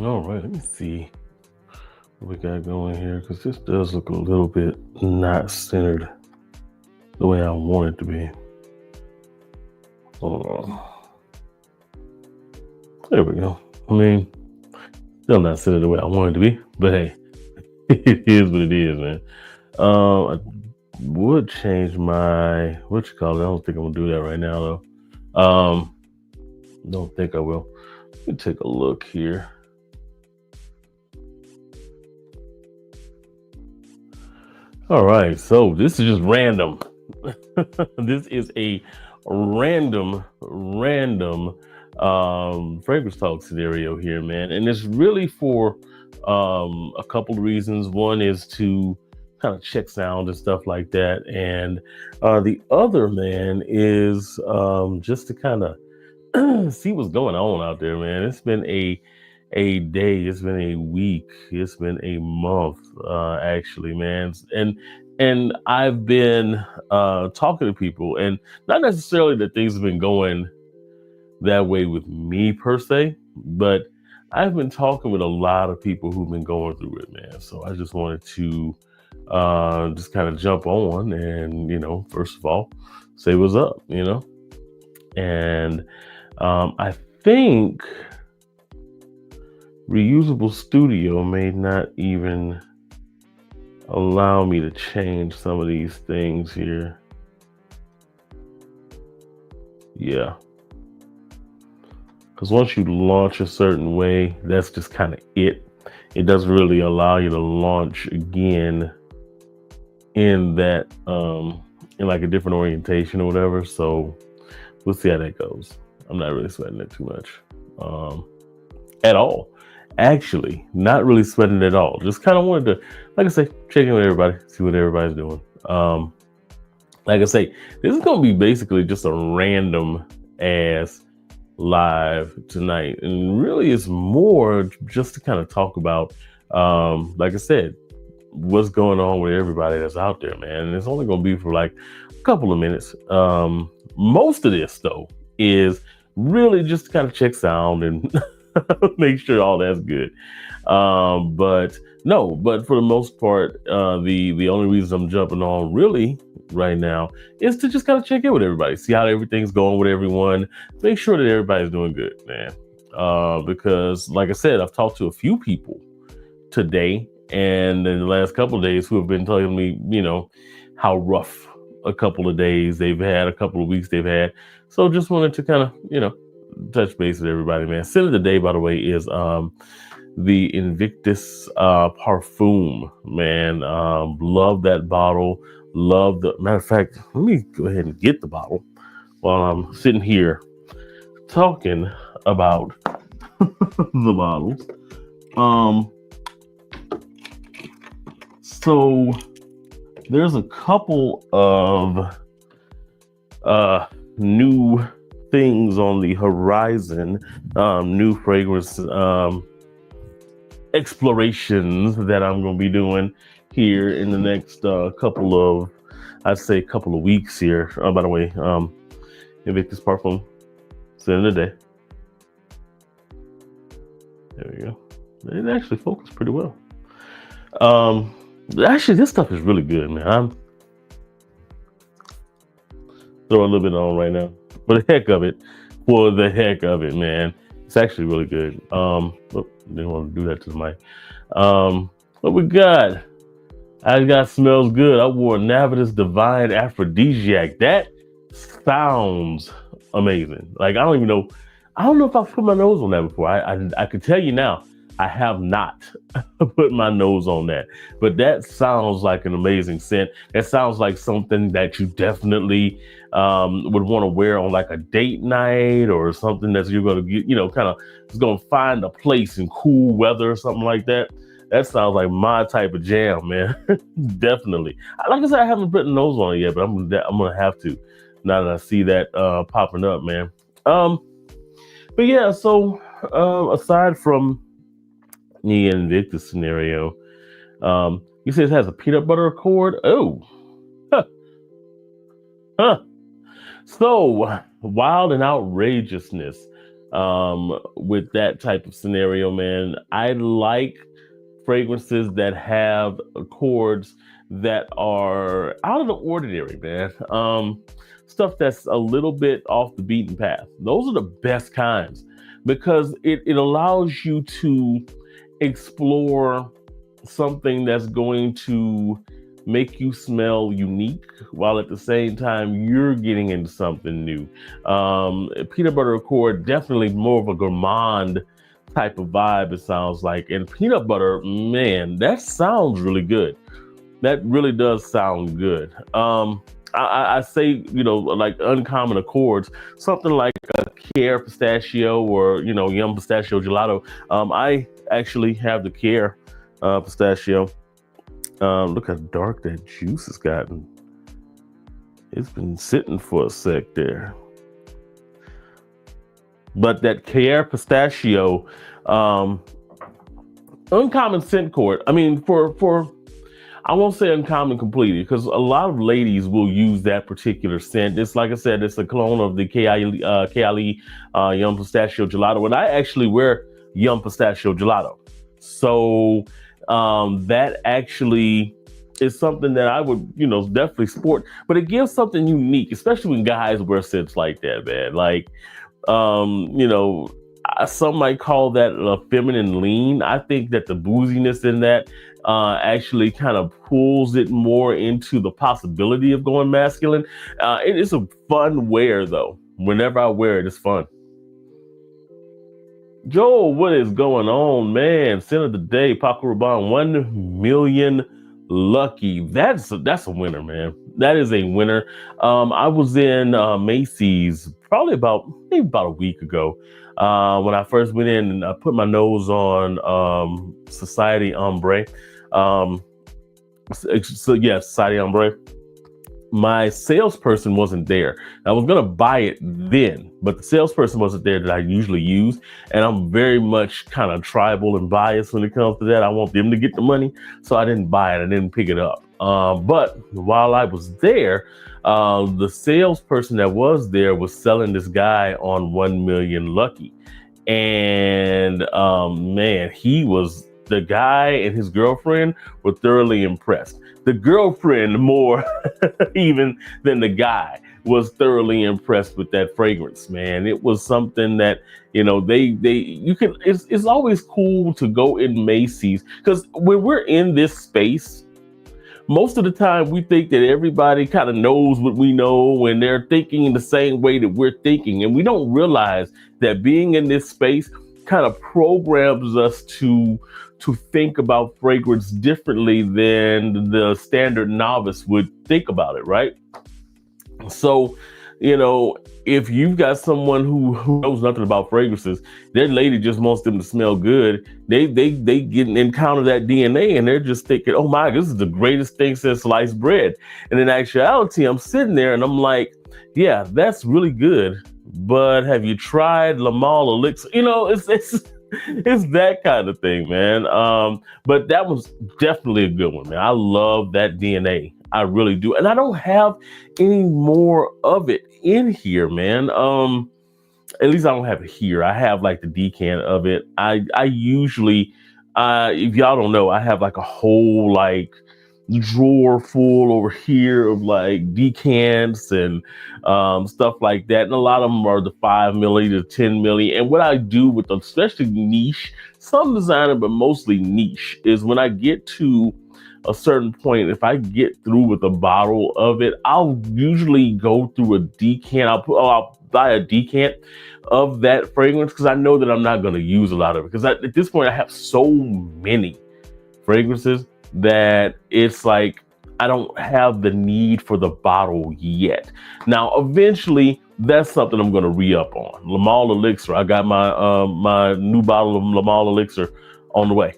All right, let me see what we got going here because this does look a little bit not centered the way I want it to be. Hold on. There we go. I mean, still not centered the way I want it to be, but hey, it is what it is, man. I would change my what you call it. I don't think I'm gonna do that right now though. Don't think I will. Let me take a look here. All right, so this is just random. This is a random fragrance talk scenario here, man, and it's really for a couple of reasons. One is to kind of check sound and stuff like that, and the other, man, is just to kind of see what's going on out there, man. It's been a day, it's been a week, it's been a month, actually, man, and I've been talking to people, and not necessarily that things have been going that way with me per se, but I've been talking with a lot of people who've been going through it, man. So I just wanted to just kind of jump on and, first of all, say what's up, and I think Reusable Studio may not even allow me to change some of these things here. Yeah. Because once you launch a certain way, that's just kind of it. It doesn't really allow you to launch again in that, in like a different orientation or whatever. So we'll see how that goes. I'm not really sweating it too much at all. Actually, not really sweating at all. Just kind of wanted to, like I say, check in with everybody, see what everybody's doing. Like I say, this is going to be basically just a random ass live tonight. And really it's more just to kind of talk about, like I said, what's going on with everybody that's out there, man. And it's only going to be for like a couple of minutes. Most of this, though, is really just to kind of check sound and make sure all that's good. But for the most part, the only reason I'm jumping on really right now is to just kind of check in with everybody, see how everything's going with everyone, make sure that everybody's doing good, man. Because like I said, I've talked to a few people today and in the last couple of days who have been telling me, how rough a couple of days they've had, a couple of weeks they've had. So just wanted to kind of, touch base with everybody, man. Scent of the day, by the way, is the Invictus Parfum, man. Love that bottle. Love the matter of fact, let me go ahead and get the bottle while I'm sitting here talking about the bottles. So there's a couple of new things on the horizon, new fragrance explorations that I'm going to be doing here in the next couple of weeks here. By the way, Invictus Parfum, Scent of the Day. There we go. It actually focused pretty well. Actually, this stuff is really good, man. I'm throwing a little bit on right now. For the heck of it, man. It's actually really good. Didn't want to do that to the mic. What we got? I got smells good. I wore Navitas Divine Aphrodisiac. That sounds amazing. Like, I don't know if I've put my nose on that before. I could tell you now, I have not put my nose on that. But that sounds like an amazing scent. That sounds like something that you definitely would want to wear on like a date night or something that you're going to get, kind of is going to find a place in cool weather or something like that. That sounds like my type of jam, man. Definitely. Like I said, I haven't put a nose on it yet, but I'm going to have to now that I see that popping up, man. But yeah, so aside from the Invictus scenario, you say it has a peanut butter accord. Oh, huh. So wild and outrageousness. with that type of scenario, man. I like fragrances that have accords that are out of the ordinary, man. Stuff that's a little bit off the beaten path. Those are the best kinds because it allows you to explore something that's going to make you smell unique while at the same time you're getting into something new. Peanut butter accord, definitely more of a gourmand type of vibe, it sounds like. And peanut butter, man, that sounds really good. That really does sound good. I say, like uncommon accords, something like a Care pistachio or, yum pistachio gelato. I actually have the Care pistachio. Look how dark that juice has gotten. It's been sitting for a sec there. But that Care pistachio, uncommon scent cord. I mean, for I won't say uncommon completely because a lot of ladies will use that particular scent. It's like I said, it's a clone of the KILE Yum Pistachio Gelato, and I actually wear Yum Pistachio Gelato. So that actually is something that I would, definitely sport. But it gives something unique, especially when guys wear scents like that, man. Like, some might call that a feminine lean. I think that the booziness in that actually kind of pulls it more into the possibility of going masculine. It is a fun wear, though. Whenever I wear it, it's fun. Joel, what is going on, man? Scent of the day, Paco Rabanne, 1 million lucky. That's a winner, man. That is a winner. I was in Macy's probably maybe about a week ago when I first went in and I put my nose on Society Ombre. Society Ombre. My salesperson wasn't there. I was gonna buy it then, but the salesperson wasn't there that I usually use. And I'm very much kind of tribal and biased when it comes to that. I want them to get the money, so I didn't buy it. I didn't pick it up. But while I was there, the salesperson that was there was selling this guy on 1 million lucky, and man, the guy and his girlfriend were thoroughly impressed. The girlfriend more even than the guy was thoroughly impressed with that fragrance, man. It was something that, it's always cool to go in Macy's because when we're in this space, most of the time we think that everybody kind of knows what we know and they're thinking in the same way that we're thinking. And we don't realize that being in this space kind of programs us to think about fragrance differently than the standard novice would think about it, right? So, if you've got someone who knows nothing about fragrances, their lady just wants them to smell good. They encounter that DNA and they're just thinking, oh my, this is the greatest thing since sliced bread. And in actuality, I'm sitting there and I'm like, yeah, that's really good. But have you tried Lamal Elixir? It's that kind of thing, man. But that was definitely a good one, man. I love that DNA. I really do. And I don't have any more of it in here, man. At least I don't have it here. I have like the decant of it. I usually, if y'all don't know, I have like a whole like drawer full over here of like decants and stuff like that. And a lot of them are the 5 milli to 10 milli. And what I do with them, especially niche, some designer, but mostly niche, is when I get to a certain point, if I get through with a bottle of it, I'll usually go through a decant. I'll buy a decant of that fragrance because I know that I'm not going to use a lot of it. Because at this point, I have so many fragrances that it's like I don't have the need for the bottle yet. Now, eventually, that's something I'm going to re-up on. Lamal Elixir. I got my my new bottle of Lamal Elixir on the way.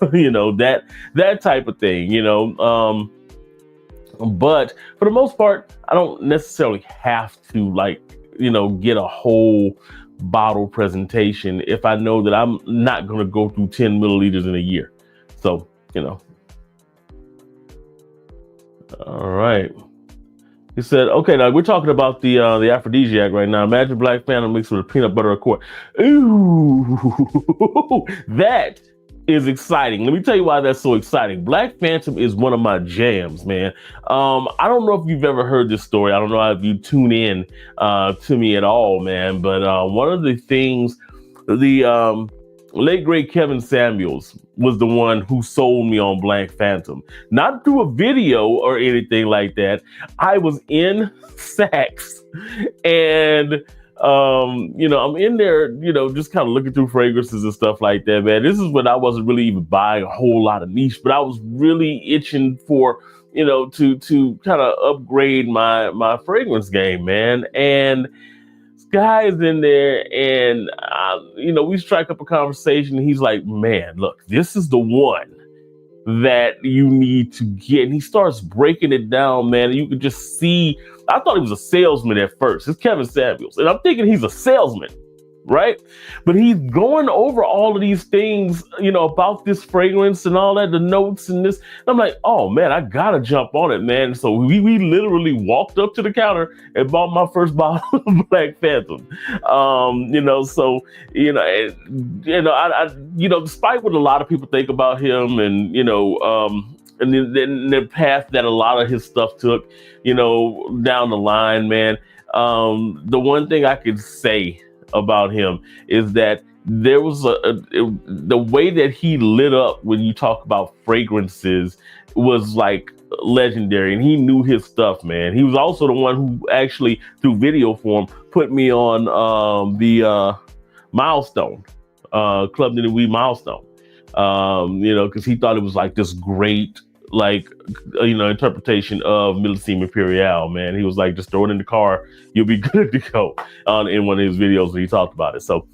that type of thing, but for the most part, I don't necessarily have to get a whole bottle presentation if I know that I'm not going to go through 10 milliliters in a year. So, all right. He said, okay, now we're talking about the aphrodisiac right now. Imagine Black Phantom mixed with a peanut butter accord. Ooh, that is exciting. Let me tell you why that's so exciting. Black Phantom is one of my jams, man. I don't know if you've ever heard this story. I don't know if you tune in to me at all, man. But one of the things, the late great Kevin Samuels was the one who sold me on Black Phantom. Not through a video or anything like that. I was in Saks and I'm in there, just kind of looking through fragrances and stuff like that, man. This is when I wasn't really even buying a whole lot of niche, but I was really itching for, to kind of upgrade my fragrance game, man. And guy is in there and, we strike up a conversation. And he's like, man, look, this is the one that you need to get. And he starts breaking it down, man. And you could just see, I thought he was a salesman at first. It's Kevin Samuels. And I'm thinking he's a salesman, right? But he's going over all of these things, about this fragrance and all that, the notes and this. And I'm like, oh man, I gotta jump on it, man. So we literally walked up to the counter and bought my first bottle of Black Phantom. Despite what a lot of people think about him and, and then the path that a lot of his stuff took, down the line, man. The one thing I could say about him is that there was the way that he lit up when you talk about fragrances was like legendary, and he knew his stuff, man. He was also the one who actually, through video form, put me on the Milestone, Club de Nuit Milestone, because he thought it was like this great, interpretation of Millésime Impérial, man. He was like, just throw it in the car, you'll be good to go, in one of his videos when he talked about it. So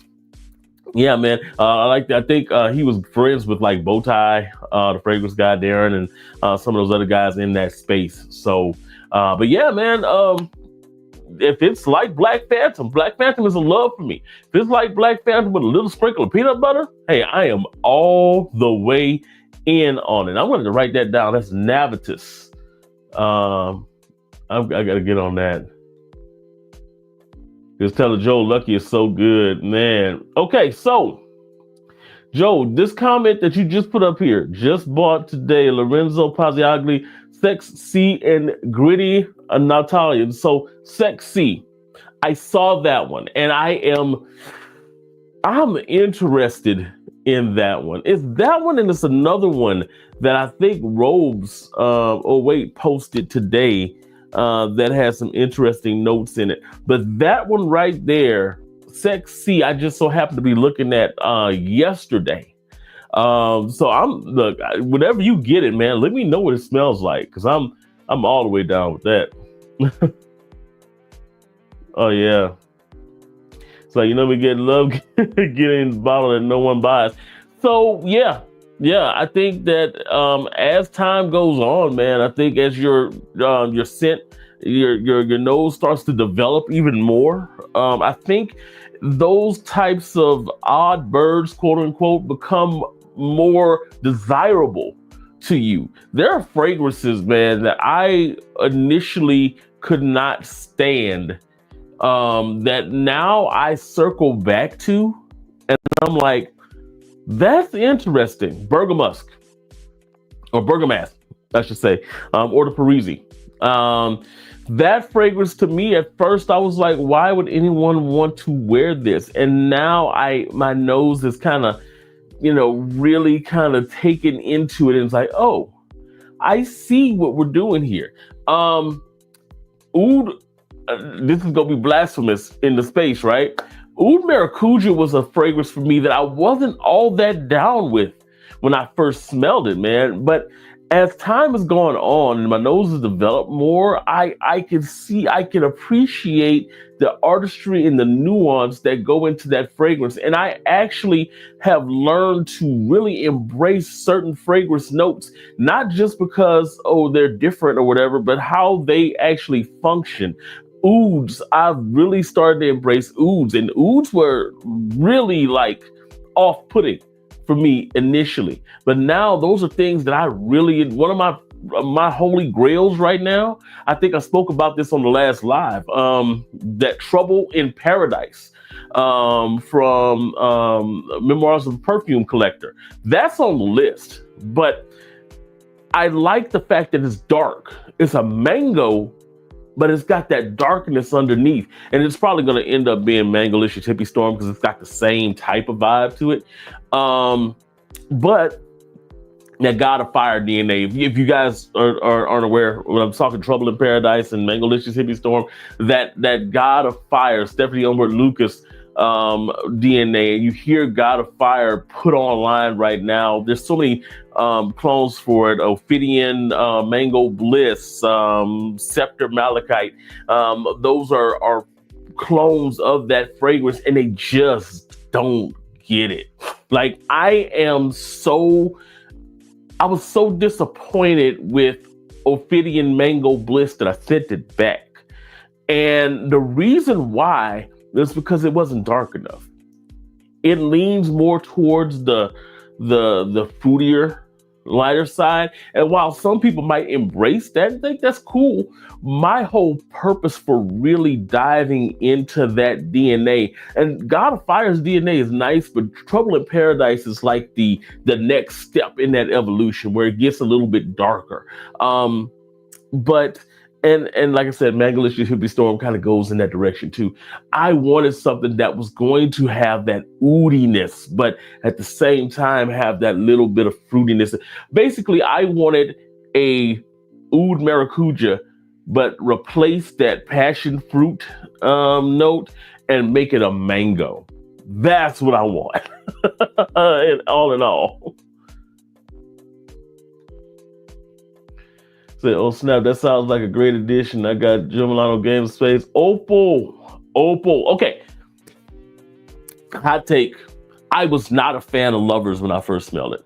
yeah, man, I like that. I think he was friends with like Bowtie, the fragrance guy, Darren, and some of those other guys in that space. So, but yeah, man, if it's like Black Phantom is a love for me. If it's like Black Phantom with a little sprinkle of peanut butter, hey, I am all the way in on it. I wanted to write that down. That's Navitus. I gotta get on that. Just tell Joe Lucky is so good, man. Okay, so Joe, this comment that you just put up here, just bought today, Lorenzo Paziagli, Sexy and Gritty, Natalia. So Sexy, I saw that one, and I'm interested in that one. It's that one, and it's another one that I think Robes posted today that has some interesting notes in it. But that one right there, Sexy, I just so happened to be looking at yesterday. So whenever you get it, man, let me know what it smells like, because I'm all the way down with that. Oh yeah. So, we get love getting the bottle that no one buys. So yeah, I think that as time goes on, man, I think as your scent, your nose starts to develop even more, I think those types of odd birds, quote unquote, become more desirable to you. There are fragrances, man, that I initially could not stand, that now I circle back to, and I'm like, that's interesting. Bergamusk, or Bergamask, I should say, or the Parisi. That fragrance, to me, at first I was like, why would anyone want to wear this? And now my nose is kind of, really kind of taken into it, and it's like, oh, I see what we're doing here. Oud, this is gonna be blasphemous in the space, right? Oud Maracuja was a fragrance for me that I wasn't all that down with when I first smelled it, man. But as time has gone on and my nose has developed more, I can appreciate the artistry and the nuance that go into that fragrance. And I actually have learned to really embrace certain fragrance notes, not just because, they're different or whatever, but how they actually function. Ouds, I've really started to embrace ouds, and ouds were really like off-putting for me initially, but now those are things that I really, one of my my holy grails right now. I think I spoke about this on the last live. That Trouble in Paradise from Memoirs of a Perfume Collector. That's on the list, but I like the fact that it's dark. It's a mango, but it's got that darkness underneath. And it's probably going to end up being Mangalicious Hippie Storm because it's got the same type of vibe to it. But that God of Fire DNA, if you guys aren't aware, when I'm talking Trouble in Paradise and Mangalicious Hippie Storm, that God of Fire, Stephanie Elbert Lucas DNA, and you hear God of Fire put online right now. There's so many clones for it: Ophidian, Mango Bliss, Scepter Malachite. Those are clones of that fragrance, and they just don't get it. Like, I was so disappointed with Ophidian Mango Bliss that I sent it back. And the reason why is because it wasn't dark enough. It leans more towards the fruitier, lighter side. And while some people might embrace that and think that's cool, my whole purpose for really diving into that DNA, and God of Fire's DNA is nice, but Trouble in Paradise is like the next step in that evolution where it gets a little bit darker. But like I said, Mangalicious Hippie Storm kind of goes in that direction too. I wanted something that was going to have that oudiness, but at the same time have that little bit of fruitiness. Basically, I wanted a oud maracuja, but replace that passion fruit note and make it a mango. That's what I want. And all in all. Say, oh snap, that sounds like a great addition. I got Gemilano Game Space. Opal. Okay. Hot take. I was not a fan of Lovers when I first smelled it.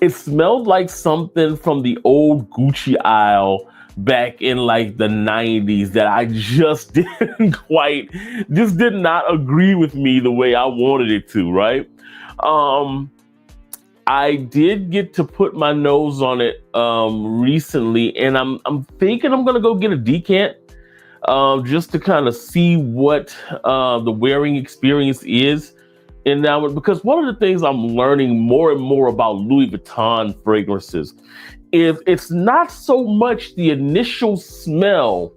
It smelled like something from the old Gucci aisle back in like the 90s that I just did not agree with me the way I wanted it to, right? I did get to put my nose on it recently, and I'm thinking I'm gonna go get a decant just to kind of see what the wearing experience is in that one. Because one of the things I'm learning more and more about Louis Vuitton fragrances is it's not so much the initial smell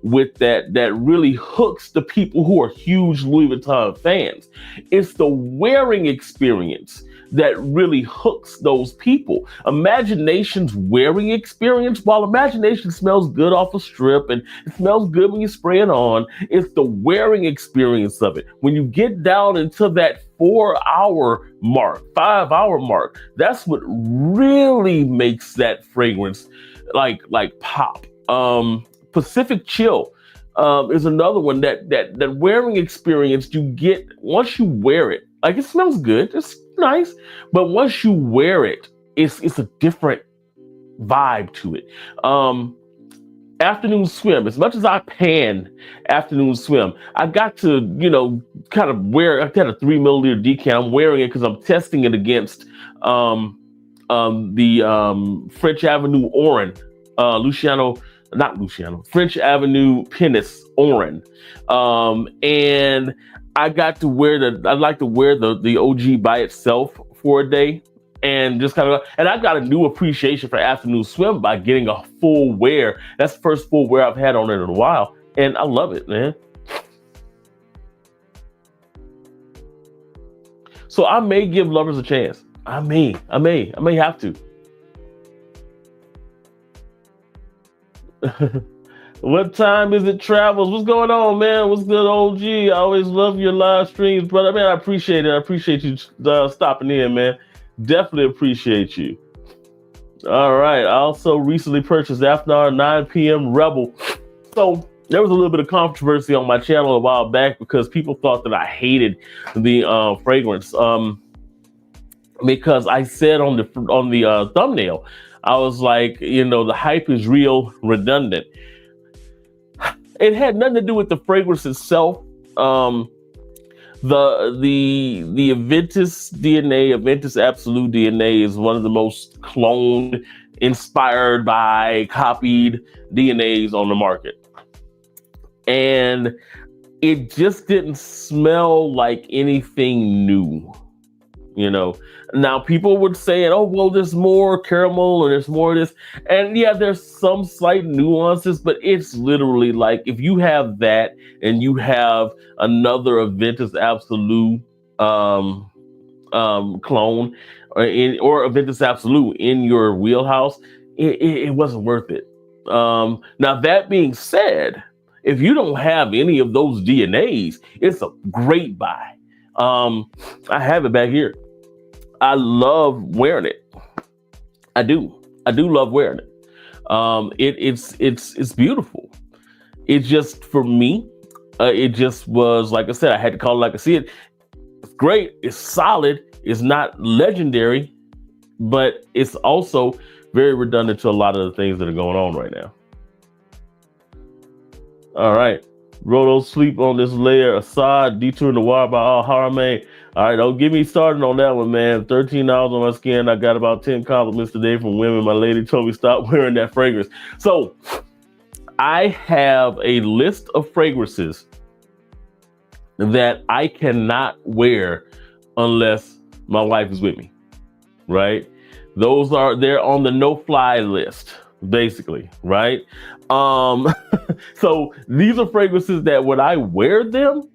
with that really hooks the people who are huge Louis Vuitton fans. It's the wearing experience that really hooks those people. Imagination's wearing experience, while Imagination smells good off a strip and it smells good when you spray it on, it's the wearing experience of it. When you get down into that 4-hour mark, 5-hour mark, that's what really makes that fragrance like pop. Pacific Chill is another one that wearing experience you get once you wear it. Like, it smells good, it's nice, but once you wear it, it's a different vibe to it. Afternoon Swim, as much as I pan Afternoon Swim, I got to, kind of wear, I've got a 3 milliliter decant. I'm wearing it because I'm testing it against the French Avenue Oran, French Avenue Pinus Oran. And I got to wear I'd like to wear the OG by itself for a day and just kind of, and I got a new appreciation for Afternoon Swim by getting a full wear. That's the first full wear I've had on it in a while. And I love it, man. So I may give Lovers a chance. I may have to. What time is it, Travels? What's going on, man? What's good, OG? I always love your live streams, brother. Man, I appreciate it. I appreciate you stopping in, man. Definitely appreciate you. All right. I also recently purchased After Hour 9 p.m. Rebel. So there was a little bit of controversy on my channel a while back because people thought that I hated the fragrance. Because I said on the thumbnail, I was like, the hype is real, redundant. It had nothing to do with the fragrance itself. The Aventus DNA, Aventus Absolute DNA, is one of the most cloned inspired by copied DNAs on the market. And it just didn't smell like anything new. Now people would say, oh, well, there's more caramel or there's more of this. And yeah, there's some slight nuances, but it's literally like if you have that and you have another Aventus Absolute clone or Aventus Absolute in your wheelhouse, it wasn't worth it. Now, that being said, if you don't have any of those DNAs, it's a great buy. I have it back here. I love wearing it. I do love wearing it. It's beautiful. It just, for me, it just was, like I said, I had to call it like I see it. It's great. It's solid. It's not legendary, but it's also very redundant to a lot of the things that are going on right now. All right. Roto sleep on this layer. Assad, Detour Noir by alharamain. All right, don't get me started on that one, man. $13 on my skin. I got about 10 compliments today from women. My lady told me stop wearing that fragrance. So I have a list of fragrances that I cannot wear unless my wife is with me, right? They're on the no-fly list, basically, right? So these are fragrances that when I wear them,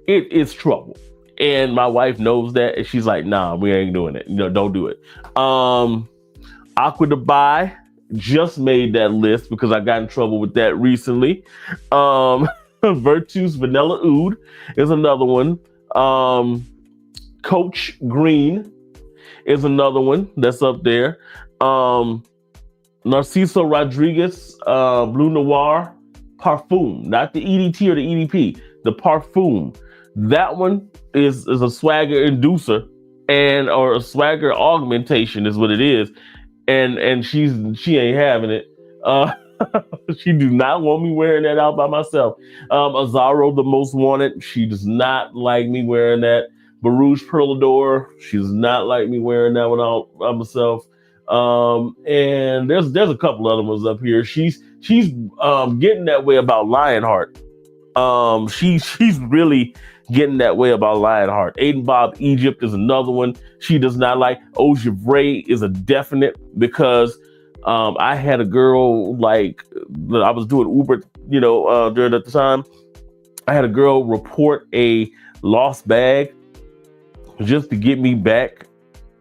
it is trouble. And my wife knows that, and she's like, nah, we ain't doing it. Don't do it. Aqua Dubai just made that list because I got in trouble with that recently. Virtus Vanilla Oud is another one. Coach Green is another one that's up there. Narciso Rodriguez, Blue Noir, Parfum, not the EDT or the EDP, the Parfum. That one is a swagger inducer or a swagger augmentation is what it is. And she ain't having it. She do not want me wearing that out by myself. Azaro, the Most Wanted, she does not like me wearing that. Barouche Perlador, she does not like me wearing that one out by myself. And there's a couple other ones up here. She's getting that way about Lionheart. She's really getting that way about Lionheart. Aiden Bob Egypt is another one she does not like. Eau Givray is a definite because I had a girl, like, I was doing Uber, during that time. I had a girl report a lost bag just to get me back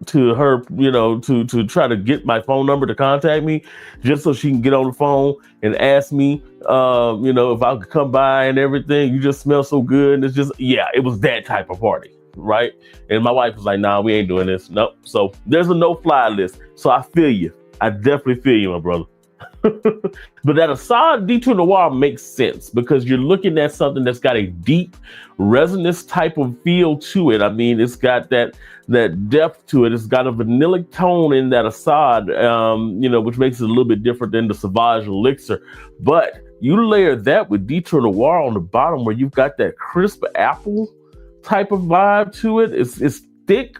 to her, to try to get my phone number to contact me, just so she can get on the phone and ask me, if I could come by and everything. You just smell so good. And it's just, it was that type of party, right? And my wife was like, nah, we ain't doing this. Nope. So there's a no-fly list. So I feel you. I definitely feel you, my brother. But that Assad Detour Noir makes sense because you're looking at something that's got a deep resonance type of feel to it. I mean, it's got that depth to it. It's got a vanillic tone in that Assad, which makes it a little bit different than the Sauvage Elixir. But you layer that with Detour Noir on the bottom where you've got that crisp apple type of vibe to it. It's thick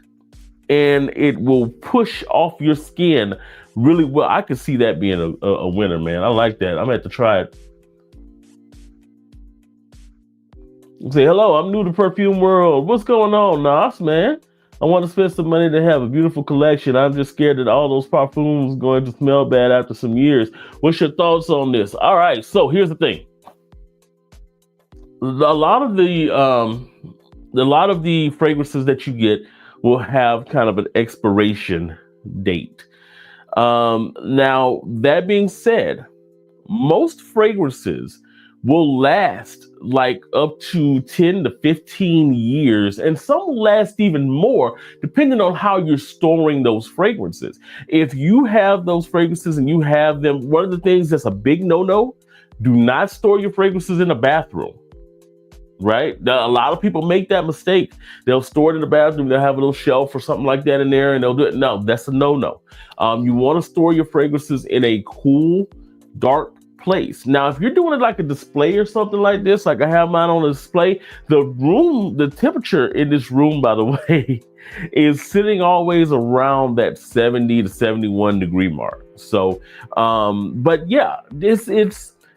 and it will push off your skin really well. I could see that being a winner, man. I like that. I'm gonna have to try it. Say, hello, I'm new to perfume world. What's going on, Nas, man? I want to spend some money to have a beautiful collection. I'm just scared that all those perfumes going to smell bad after some years. What's your thoughts on this? All right, so here's the thing. A lot of the fragrances that you get will have kind of an expiration date. Now, that being said, most fragrances will last like up to 10 to 15 years, and some will last even more depending on how you're storing those fragrances. If you have those fragrances and you have them, one of the things that's a big no-no, do not store your fragrances in a bathroom. Right? A lot of people make that mistake. They'll store it in the bathroom. They'll have a little shelf or something like that in there and they'll do it. No, that's a no-no. You want to store your fragrances in a cool, dark place. Now, if you're doing it like a display or something like this, like I have mine on a display, the temperature in this room, by the way, is sitting always around that 70 to 71 degree mark. So, but yeah, it's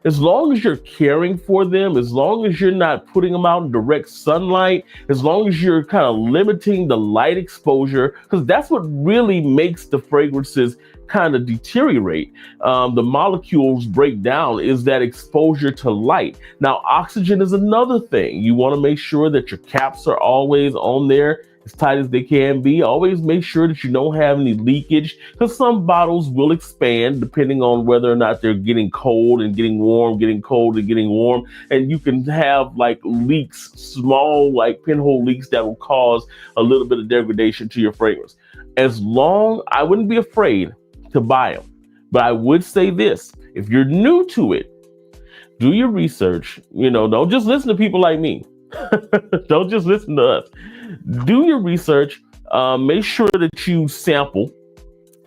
as long as you're caring for them, as long as you're not putting them out in direct sunlight, as long as you're kind of limiting the light exposure, because that's what really makes the fragrances kind of deteriorate. The molecules break down is that exposure to light. Now, oxygen is another thing. You want to make sure that your caps are always on there as tight as they can be. Always make sure that you don't have any leakage, because some bottles will expand depending on whether or not they're getting cold and getting warm, getting cold and getting warm. And you can have like leaks, small like pinhole leaks that will cause a little bit of degradation to your fragrance. I wouldn't be afraid to buy them. But I would say this: if you're new to it, do your research. Don't just listen to people like me. Don't just listen to us. Do your research. Make sure that you sample.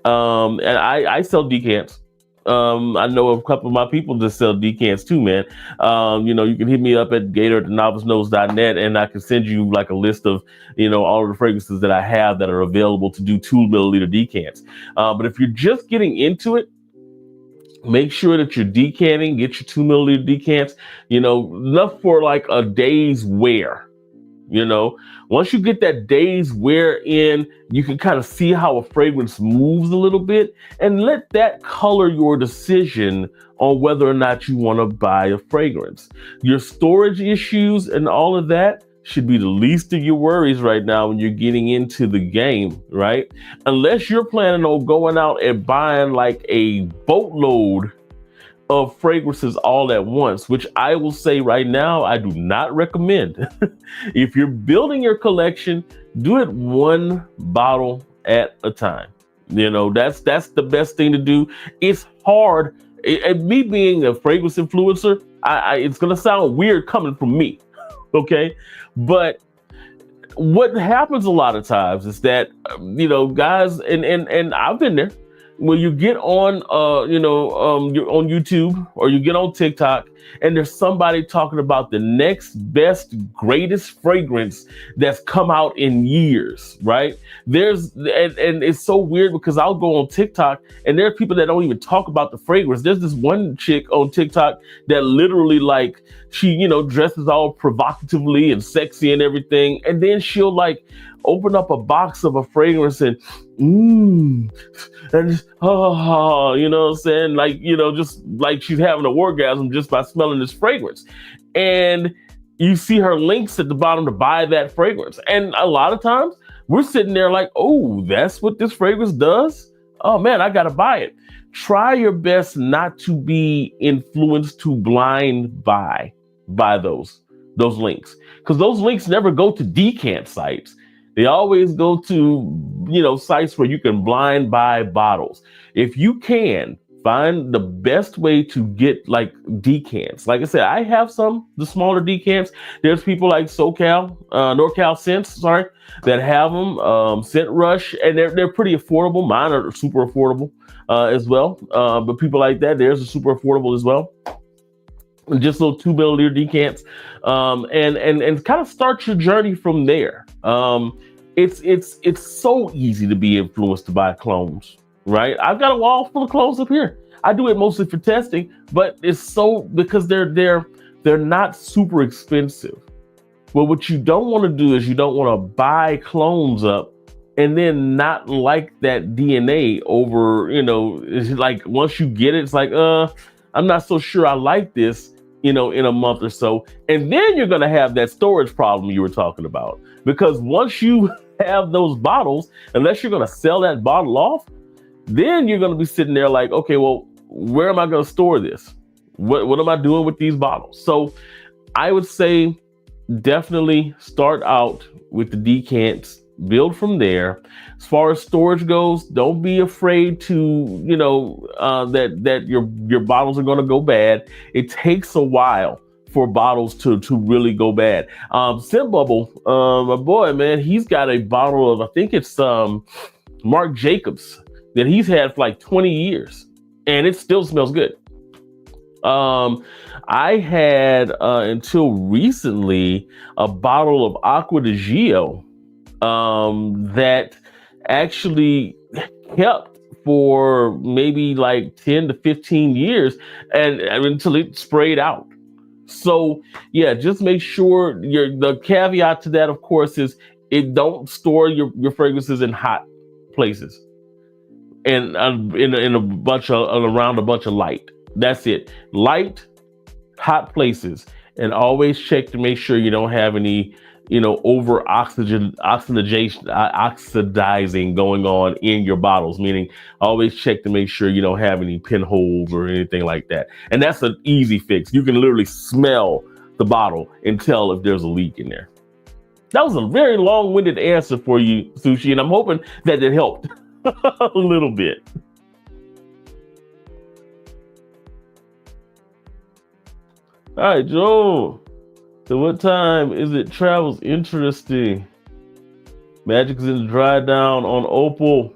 And I sell decants. I know a couple of my people just sell decants too, man. You can hit me up at gator@novicenose.net, and I can send you like a list of, all of the fragrances that I have that are available to do 2 milliliter decants. But if you're just getting into it, make sure that you're decanting, get your 2 milliliter decants, enough for like a day's wear. Once you get that day's wear in, you can kind of see how a fragrance moves a little bit, and let that color your decision on whether or not you want to buy a fragrance. Your storage issues and all of that should be the least of your worries right now when you're getting into the game, right? Unless you're planning on going out and buying like a boatload of fragrances all at once, which I will say right now, I do not recommend. If you're building your collection, do it 1 bottle at a time. That's the best thing to do. It's hard. Me being a fragrance influencer, it's going to sound weird coming from me. Okay. But what happens a lot of times is that, guys, and I've been there, when you get on, you're on YouTube or you get on TikTok and there's somebody talking about the next best, greatest fragrance that's come out in years, right? And it's so weird because I'll go on TikTok and there are people that don't even talk about the fragrance. There's this one chick on TikTok that literally like, she, dresses all provocatively and sexy and everything. And then she'll like open up a box of a fragrance and and just, you know what I'm saying? Like, just like she's having an orgasm just by smelling this fragrance. And you see her links at the bottom to buy that fragrance. And a lot of times we're sitting there like, oh, that's what this fragrance does? Oh man, I gotta buy it. Try your best not to be influenced to blind buy those links. Because those links never go to decant sites. They always go to, sites where you can blind buy bottles. If you can, find the best way to get like decants. Like I said, I have the smaller decants. There's people like NorCal Scents, that have them, Scent Rush, and they're pretty affordable. Mine are super affordable as well. But people like that, theirs are super affordable as well. Just little 2 milliliter decants, and kind of start your journey from there. It's so easy to be influenced to buy clones, right? I've got a wall full of clones up here. I do it mostly for testing, but it's so because they're not super expensive. Well, what you don't want to do is you don't want to buy clones up and then not like that DNA over, it's like once you get it, it's like, I'm not so sure I like this, in a month or so. And then you're going to have that storage problem you were talking about. Because once you have those bottles, unless you're going to sell that bottle off, then you're going to be sitting there like, okay, well, where am I going to store this? What am I doing with these bottles? So I would say definitely start out with the decants, build from there. As far as storage goes, don't be afraid to, that your bottles are going to go bad. It takes a while for bottles to really go bad. Scent Bubble, my boy, man, he's got a bottle of, I think it's Marc Jacobs that he's had for like 20 years and it still smells good. I had until recently a bottle of Aqua di Gio that actually kept for maybe like 10 to 15 years and until it sprayed out. So yeah, just make sure the caveat to that, of course, is it don't store your fragrances in hot places and in a bunch of around a bunch of light. That's it. Light, hot places, and always check to make sure you don't have any, over oxidizing going on in your bottles. Meaning, always check to make sure you don't have any pinholes or anything like that. And that's an easy fix. You can literally smell the bottle and tell if there's a leak in there. That was a very long-winded answer for you, Sushi, and I'm hoping that it helped a little bit. All right, Joe. So what time is it? Travels interesting. Magic is in the dry down on Opal.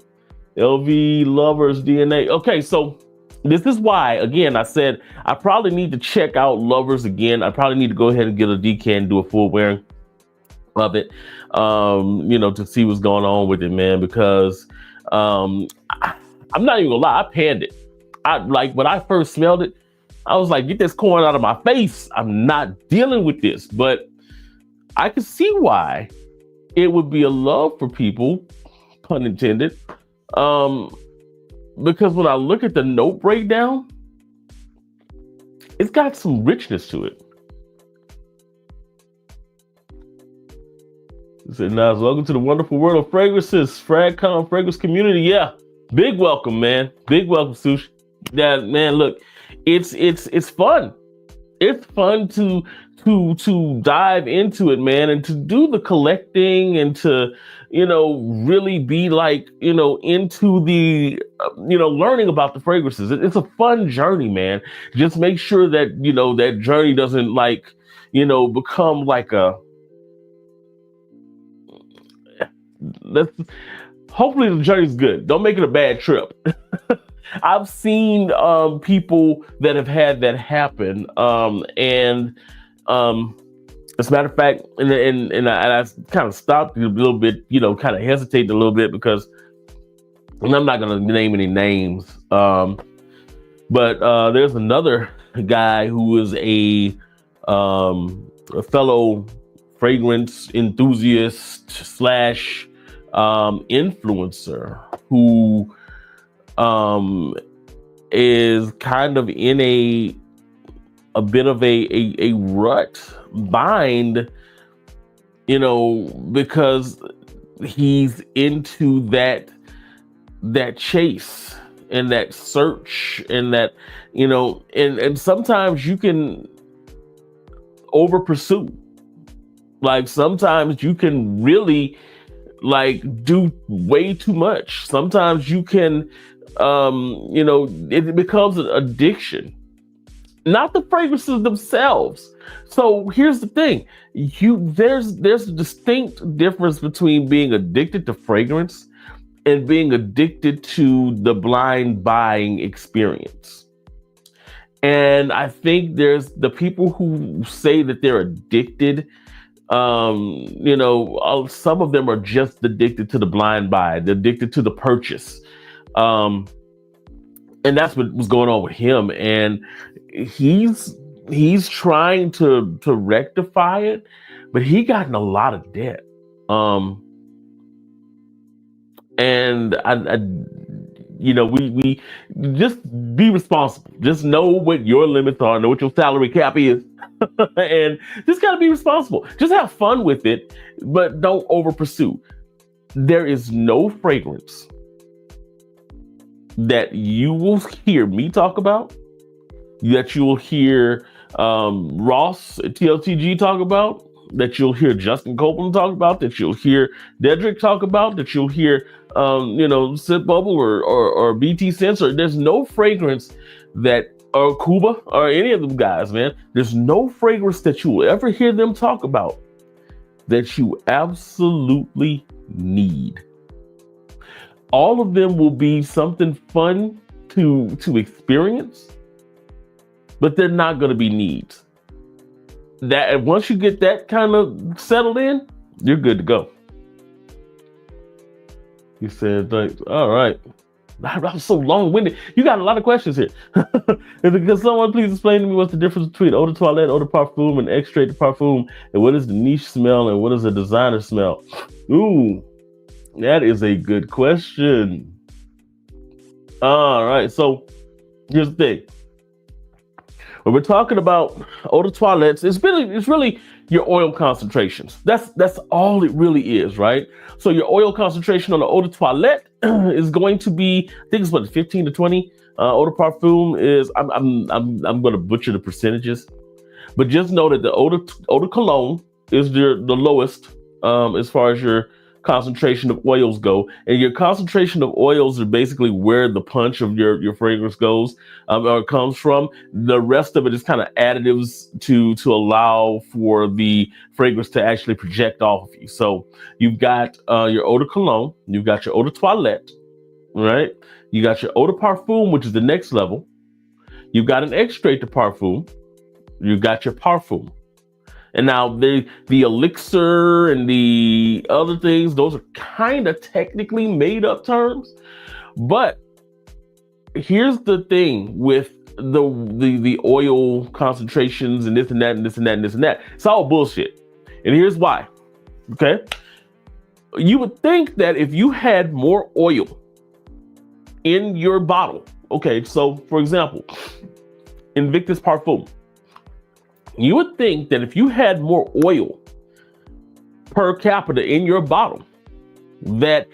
LV Lovers DNA. Okay, so this is why, again, I said I probably need to check out Lovers again. I probably need to go ahead and get a decan and do a full wearing of it, to see what's going on with it, man, because I'm not even gonna lie, I panned it. When I first smelled it, I was like, get this corn out of my face. I'm not dealing with this. But I can see why it would be a love for people, pun intended. Because when I look at the note breakdown, it's got some richness to it. It said, Nas, welcome to the wonderful world of fragrances, FragCon fragrance community. Yeah, big welcome, man. Big welcome, Sushi. Yeah, man, look, it's fun. It's fun to dive into it, man, and to do the collecting and to, really be like, into the, learning about the fragrances. It's a fun journey, man. Just make sure that, that journey doesn't become like hopefully the journey's good. Don't make it a bad trip. I've seen people that have had that happen, and as a matter of fact, and I kind of stopped a little bit, kind of hesitated a little bit because, and I'm not going to name any names, but there's another guy who is a fellow fragrance enthusiast / influencer who is kind of in a bit of a rut bind, because he's into that chase and that search and that, and sometimes you can over pursue. Like sometimes you can really do way too much. Sometimes you can, it becomes an addiction, not the fragrances themselves. So here's the thing: there's a distinct difference between being addicted to fragrance and being addicted to the blind buying experience. And I think there's the people who say that they're addicted. Some of them are just addicted to the blind buy. They're addicted to the purchase. And that's what was going on with him. And he's trying to rectify it, but he got in a lot of debt. And we just be responsible. Just know what your limits are, know what your salary cap is. And just gotta be responsible. Just have fun with it, but don't over pursue. There is no fragrance that you will hear me talk about, that you will hear Ross at TLTG talk about, that you'll hear Justin Copeland talk about, that you'll hear Dedrick talk about, that you'll hear Sip Bubble or BT Sensor. There's no fragrance that, or Kuba or any of them guys, man. There's no fragrance that you will ever hear them talk about that you absolutely need. All of them will be something fun to experience, but they're not going to be needs. That once you get that kind of settled in, you're good to go. You said, like, all right. I'm so long-winded. You got a lot of questions here. Can someone please explain to me what's the difference between eau de toilette, eau de parfum, and extrait de parfum, and what is the niche smell and what is the designer smell? Ooh, that is a good question. All right, so here's the thing. When we're talking about eau de toilettes, it's really your oil concentrations. That's all it really is, right? So your oil concentration on the eau de toilette is going to be, I think it's what, 15 to 20. Eau de parfum is, I'm going to butcher the percentages, but just know that the eau de cologne is the lowest as far as your concentration of oils go, and your concentration of oils are basically where the punch of your fragrance goes or comes from. The rest of it is kind of additives to allow for the fragrance to actually project off of you. So you've got your eau de cologne, you've got your eau de toilette, right? You got your eau de parfum, which is the next level. You've got an extrait de parfum. You've got your parfum. And now the elixir and the other things, those are kind of technically made up terms. But here's the thing with the oil concentrations and this and that and this and that and this and that. It's all bullshit. And here's why. Okay. You would think that if you had more oil in your bottle. Okay, so for example, Invictus Parfum. You would think that if you had more oil per capita in your bottle, that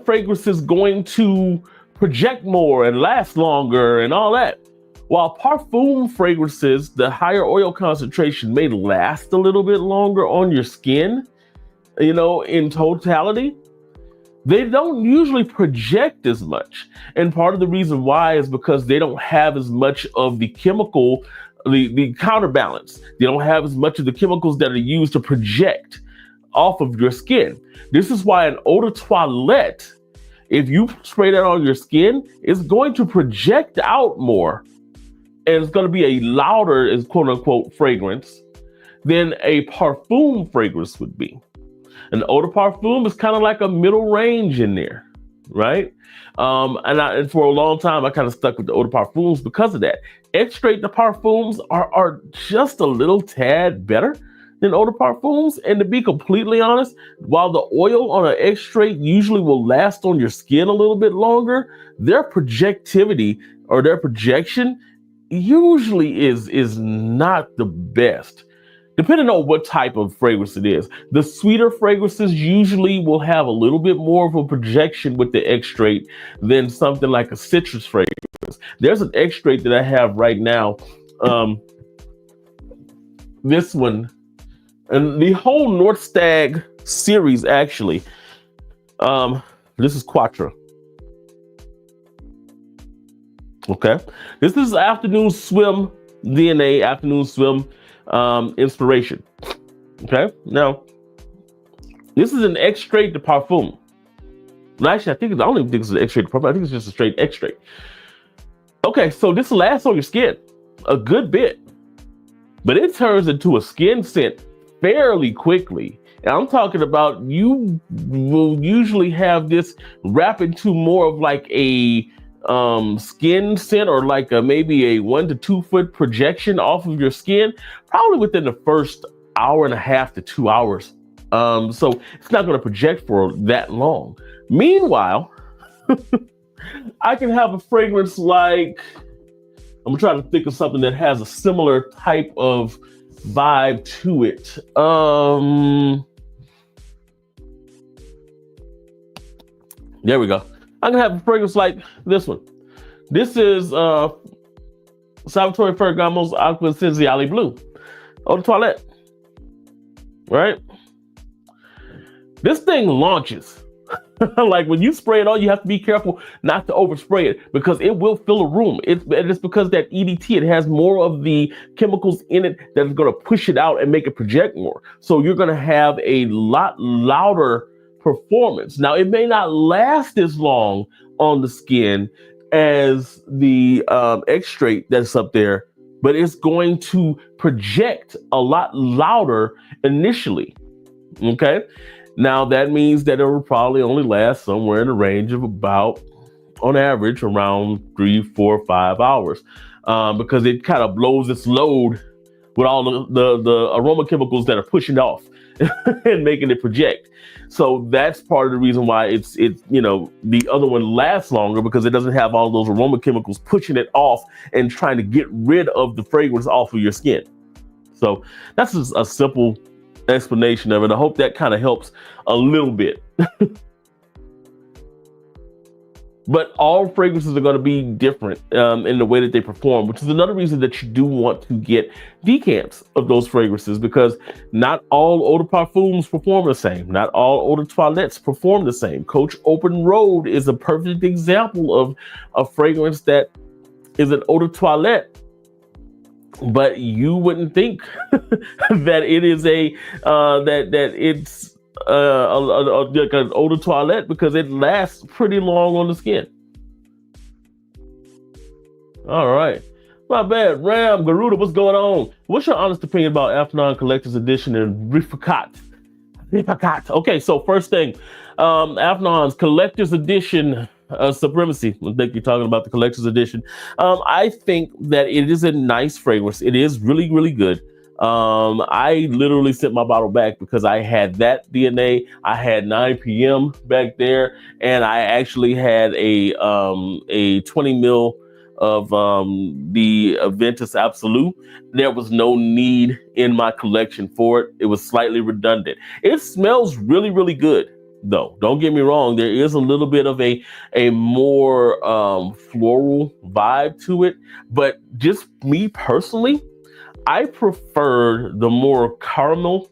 fragrance is going to project more and last longer and all that. While parfum fragrances, the higher oil concentration may last a little bit longer on your skin, you know, in totality, they don't usually project as much. And part of the reason why is because they don't have as much of the chemical the counterbalance. They don't have as much of the chemicals that are used to project off of your skin. This is why an eau de toilette, if you spray that on your skin, it's going to project out more. And it's going to be a louder, is quote unquote, fragrance than a parfum fragrance would be. An eau de parfum is kind of like a middle range in there, right? And for a long time, I kind of stuck with the eau de parfums because of that. Extrait de parfums are just a little tad better than eau de parfums. And to be completely honest, while the oil on an extrait usually will last on your skin a little bit longer, their projectivity or their projection usually is not the best, depending on what type of fragrance it is. The sweeter fragrances usually will have a little bit more of a projection with the extrait than something like a citrus fragrance. There's an extrait that I have right now. This one, and the whole North Stag series, actually. This is Quattro. Okay. This is Afternoon Swim DNA, Afternoon Swim inspiration. Okay. Now, this is an extrait de parfum. Actually, I don't even think it's an extrait de parfum. I think it's just a straight extrait. Okay, so this lasts on your skin a good bit, but it turns into a skin scent fairly quickly. And I'm talking about you will usually have this wrap into more of like a skin scent or like maybe a 1 to 2 foot projection off of your skin, probably within the first hour and a half to 2 hours. So it's not going to project for that long. Meanwhile, I can have a fragrance like, I'm trying to think of something that has a similar type of vibe to it. There we go. I can have a fragrance like this one. This is Salvatore Ferragamo's Aqua Essenziale Blue Eau de Toilette. Right? This thing launches. Like when you spray it on, you have to be careful not to overspray it because it will fill a room. It's because that EDT, it has more of the chemicals in it that is going to push it out and make it project more. So you're going to have a lot louder performance. Now, it may not last as long on the skin as the extrait that's up there, but it's going to project a lot louder initially. Okay. Now that means that it will probably only last somewhere in the range of about, on average, around 3, 4, 5 hours, because it kind of blows its load with all the aroma chemicals that are pushing off and making it project. So that's part of the reason why it's the other one lasts longer, because it doesn't have all those aroma chemicals pushing it off and trying to get rid of the fragrance off of your skin. So that's just a simple explanation of it. I hope that kind of helps a little bit. But all fragrances are going to be different in the way that they perform, which is another reason that you do want to get decants of those fragrances, because not all eau de parfums perform the same. Not all eau de toilettes perform the same. Coach Open Road is a perfect example of a fragrance that is an eau de toilette, but you wouldn't think that it is that it's like an eau de toilette, because it lasts pretty long on the skin. All right. My bad. Ram, Garuda, what's going on? What's your honest opinion about Afnan Collector's Edition and Rifakat? Okay, so first thing, Afnan's Collector's Edition Supremacy. I think you're talking about the Collector's Edition. I think that it is a nice fragrance. It is really, really good. I literally sent my bottle back because I had that DNA. I had 9 p.m. back there, and I actually had a 20 mil of the Aventus Absolute. There was no need in my collection for it. It was slightly redundant. It smells really, really good, though. Don't get me wrong. There is a little bit of a more floral vibe to it, but just me personally, I prefer the more caramel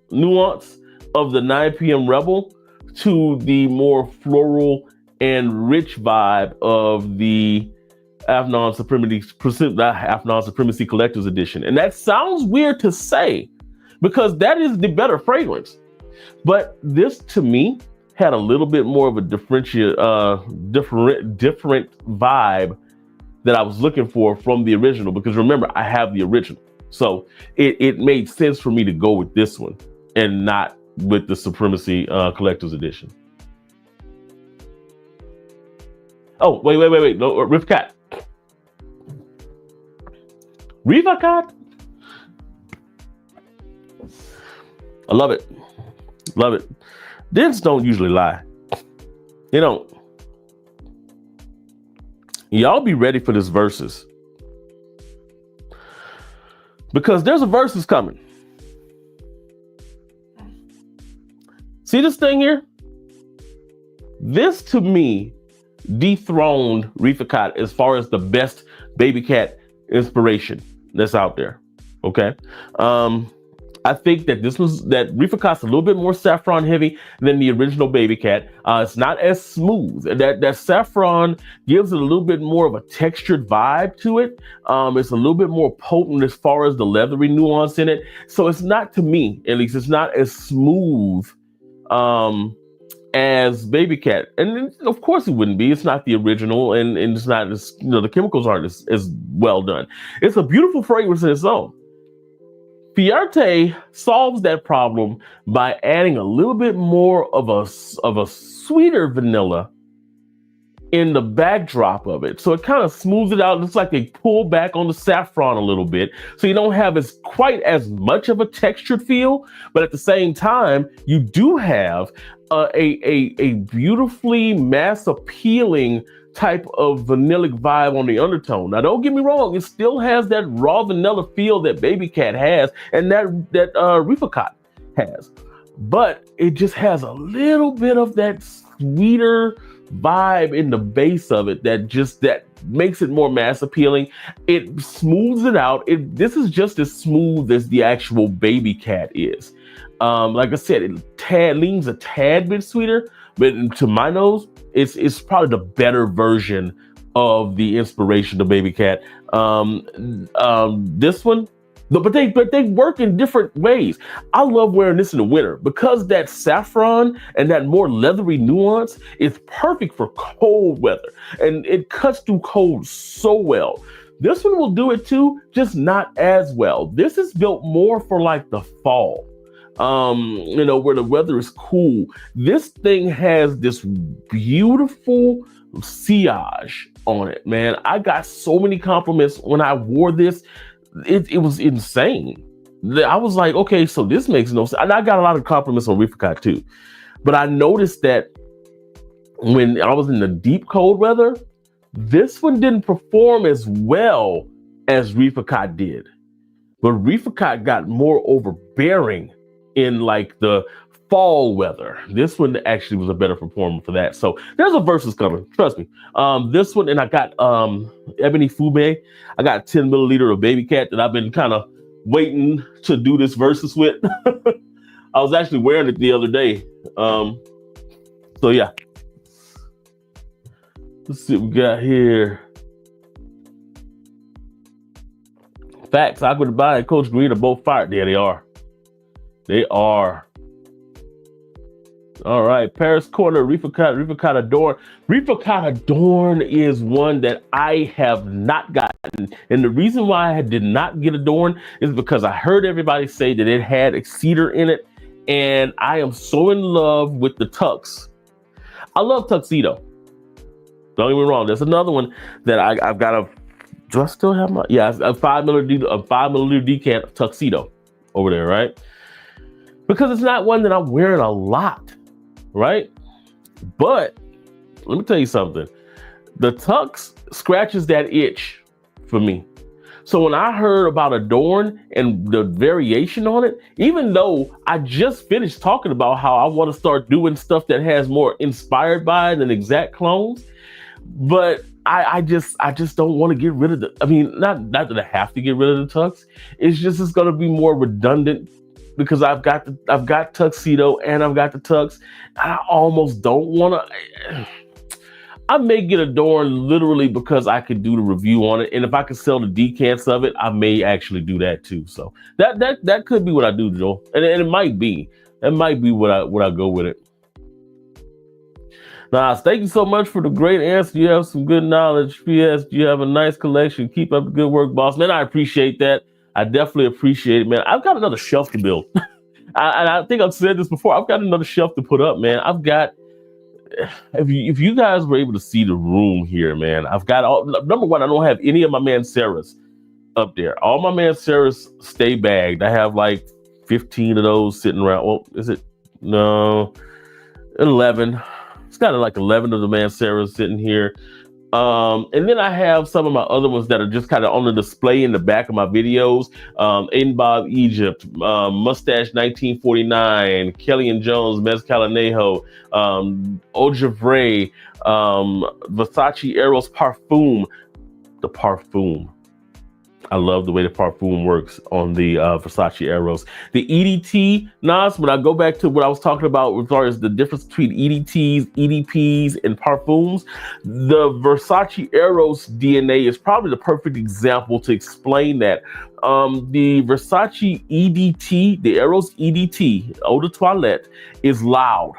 nuance of the 9 p.m. Rebel to the more floral and rich vibe of the Afnan Supremacy Collector's Edition. And that sounds weird to say, because that is the better fragrance. But this, to me, had a little bit more of a different vibe that I was looking for from the original, because remember, I have the original. So it made sense for me to go with this one and not with the Supremacy Collector's Edition. Oh, wait. No, Rifakat. Rifakat? I love it. Love it. Dents don't usually lie. They don't. Y'all be ready for this versus, because there's a versus coming. See this thing here? This, to me, dethroned Rifakat as far as the best baby cat inspiration that's out there. Okay. I think that that Rifakat a little bit more saffron heavy than the original baby cat. It's not as smooth. That saffron gives it a little bit more of a textured vibe to it. It's a little bit more potent as far as the leathery nuance in it. So it's not, to me, at least, it's not as smooth as baby cat. And of course it wouldn't be. It's not the original, and it's not as, the chemicals aren't as well done. It's a beautiful fragrance in its own. Fierte solves that problem by adding a little bit more of a sweeter vanilla in the backdrop of it. So it kind of smooths it out. It's like they pull back on the saffron a little bit. So you don't have quite as much of a textured feel, but at the same time, you do have a beautifully mass appealing type of vanillic vibe on the undertone. Now, don't get me wrong, it still has that raw vanilla feel that Baby Cat has and that Rifakat has, but it just has a little bit of that sweeter vibe in the base of it that makes it more mass appealing. It smooths it out. This is just as smooth as the actual Baby Cat is. Like I said, it leans a tad bit sweeter, but to my nose, it's probably the better version of the inspiration of Baby Cat. This one, but they work in different ways. I love wearing this in the winter because that saffron and that more leathery nuance is perfect for cold weather, and it cuts through cold so well. This one will do it too, just not as well. This is built more for like the fall, where the weather is cool. This thing has this beautiful sillage on it, man. I got so many compliments when I wore this. It was insane. I was like, okay, so this makes no sense. And I got a lot of compliments on Riffacat too. But I noticed that when I was in the deep cold weather, this one didn't perform as well as Riffacat did. But Riffacat got more overbearing in like the fall weather. This one actually was a better performer for that. So there's a versus coming, trust me. This one, and I got Ebony Fume. I got 10 milliliter of Baby Cat that I've been kind of waiting to do this versus with. I was actually wearing it the other day. So yeah. Let's see what we got here. Facts, Aqua Dubai and Coach Green are both fired. Yeah, they are. They are. All right, Paris Corner, Riffacat Adorn. Riffacat Adorn is one that I have not gotten. And the reason why I did not get Adorn is because I heard everybody say that it had cedar in it. And I am so in love with the Tux. I love Tuxedo. Don't get me wrong. There's another one that I've got a, do I still have my, yeah, a 5 milliliter decant of Tuxedo over there, right? Because it's not one that I'm wearing a lot, right? But let me tell you something. The Tux scratches that itch for me. So when I heard about Adorn and the variation on it, even though I just finished talking about how I want to start doing stuff that has more inspired by than exact clones, but I just don't want to get rid of the, I mean, not that I have to get rid of the Tux. It's just, it's going to be more redundant because I've got Tuxedo and I've got the Tux. I almost don't want to, I may get Adorn literally because I could do the review on it. And if I could sell the decants of it, I may actually do that too. So that could be what I do, Joe. And it might be, that might be what I go with it. Nas, thank you so much for the great answer. You have some good knowledge. P.S. You have a nice collection. Keep up the good work, boss. Man, I appreciate that. I definitely appreciate it, man. I've got another shelf to build. I think I've said this before. I've got another shelf to put up, man. I've got, if you guys were able to see the room here, man, I've got all, number one, I don't have any of my manceras up there. All my manceras stay bagged. I have like 15 of those sitting around. Well, is it? No, 11. It's got like 11 of the manceras sitting here. And then I have some of my other ones that are just kind of on the display in the back of my videos. Aiden Bob Egypt, Mustache 1949, Kelly and Jones, Mezcalanejo, Eau de Janeiro, Versace Eros Parfum. The Parfum. I love the way the Parfum works on the Versace Eros. The EDT, Nas, when I go back to what I was talking about as far as the difference between EDTs, EDPs, and Parfums, the Versace Eros DNA is probably the perfect example to explain that. The Versace EDT, the Eros EDT, Eau de Toilette, is loud.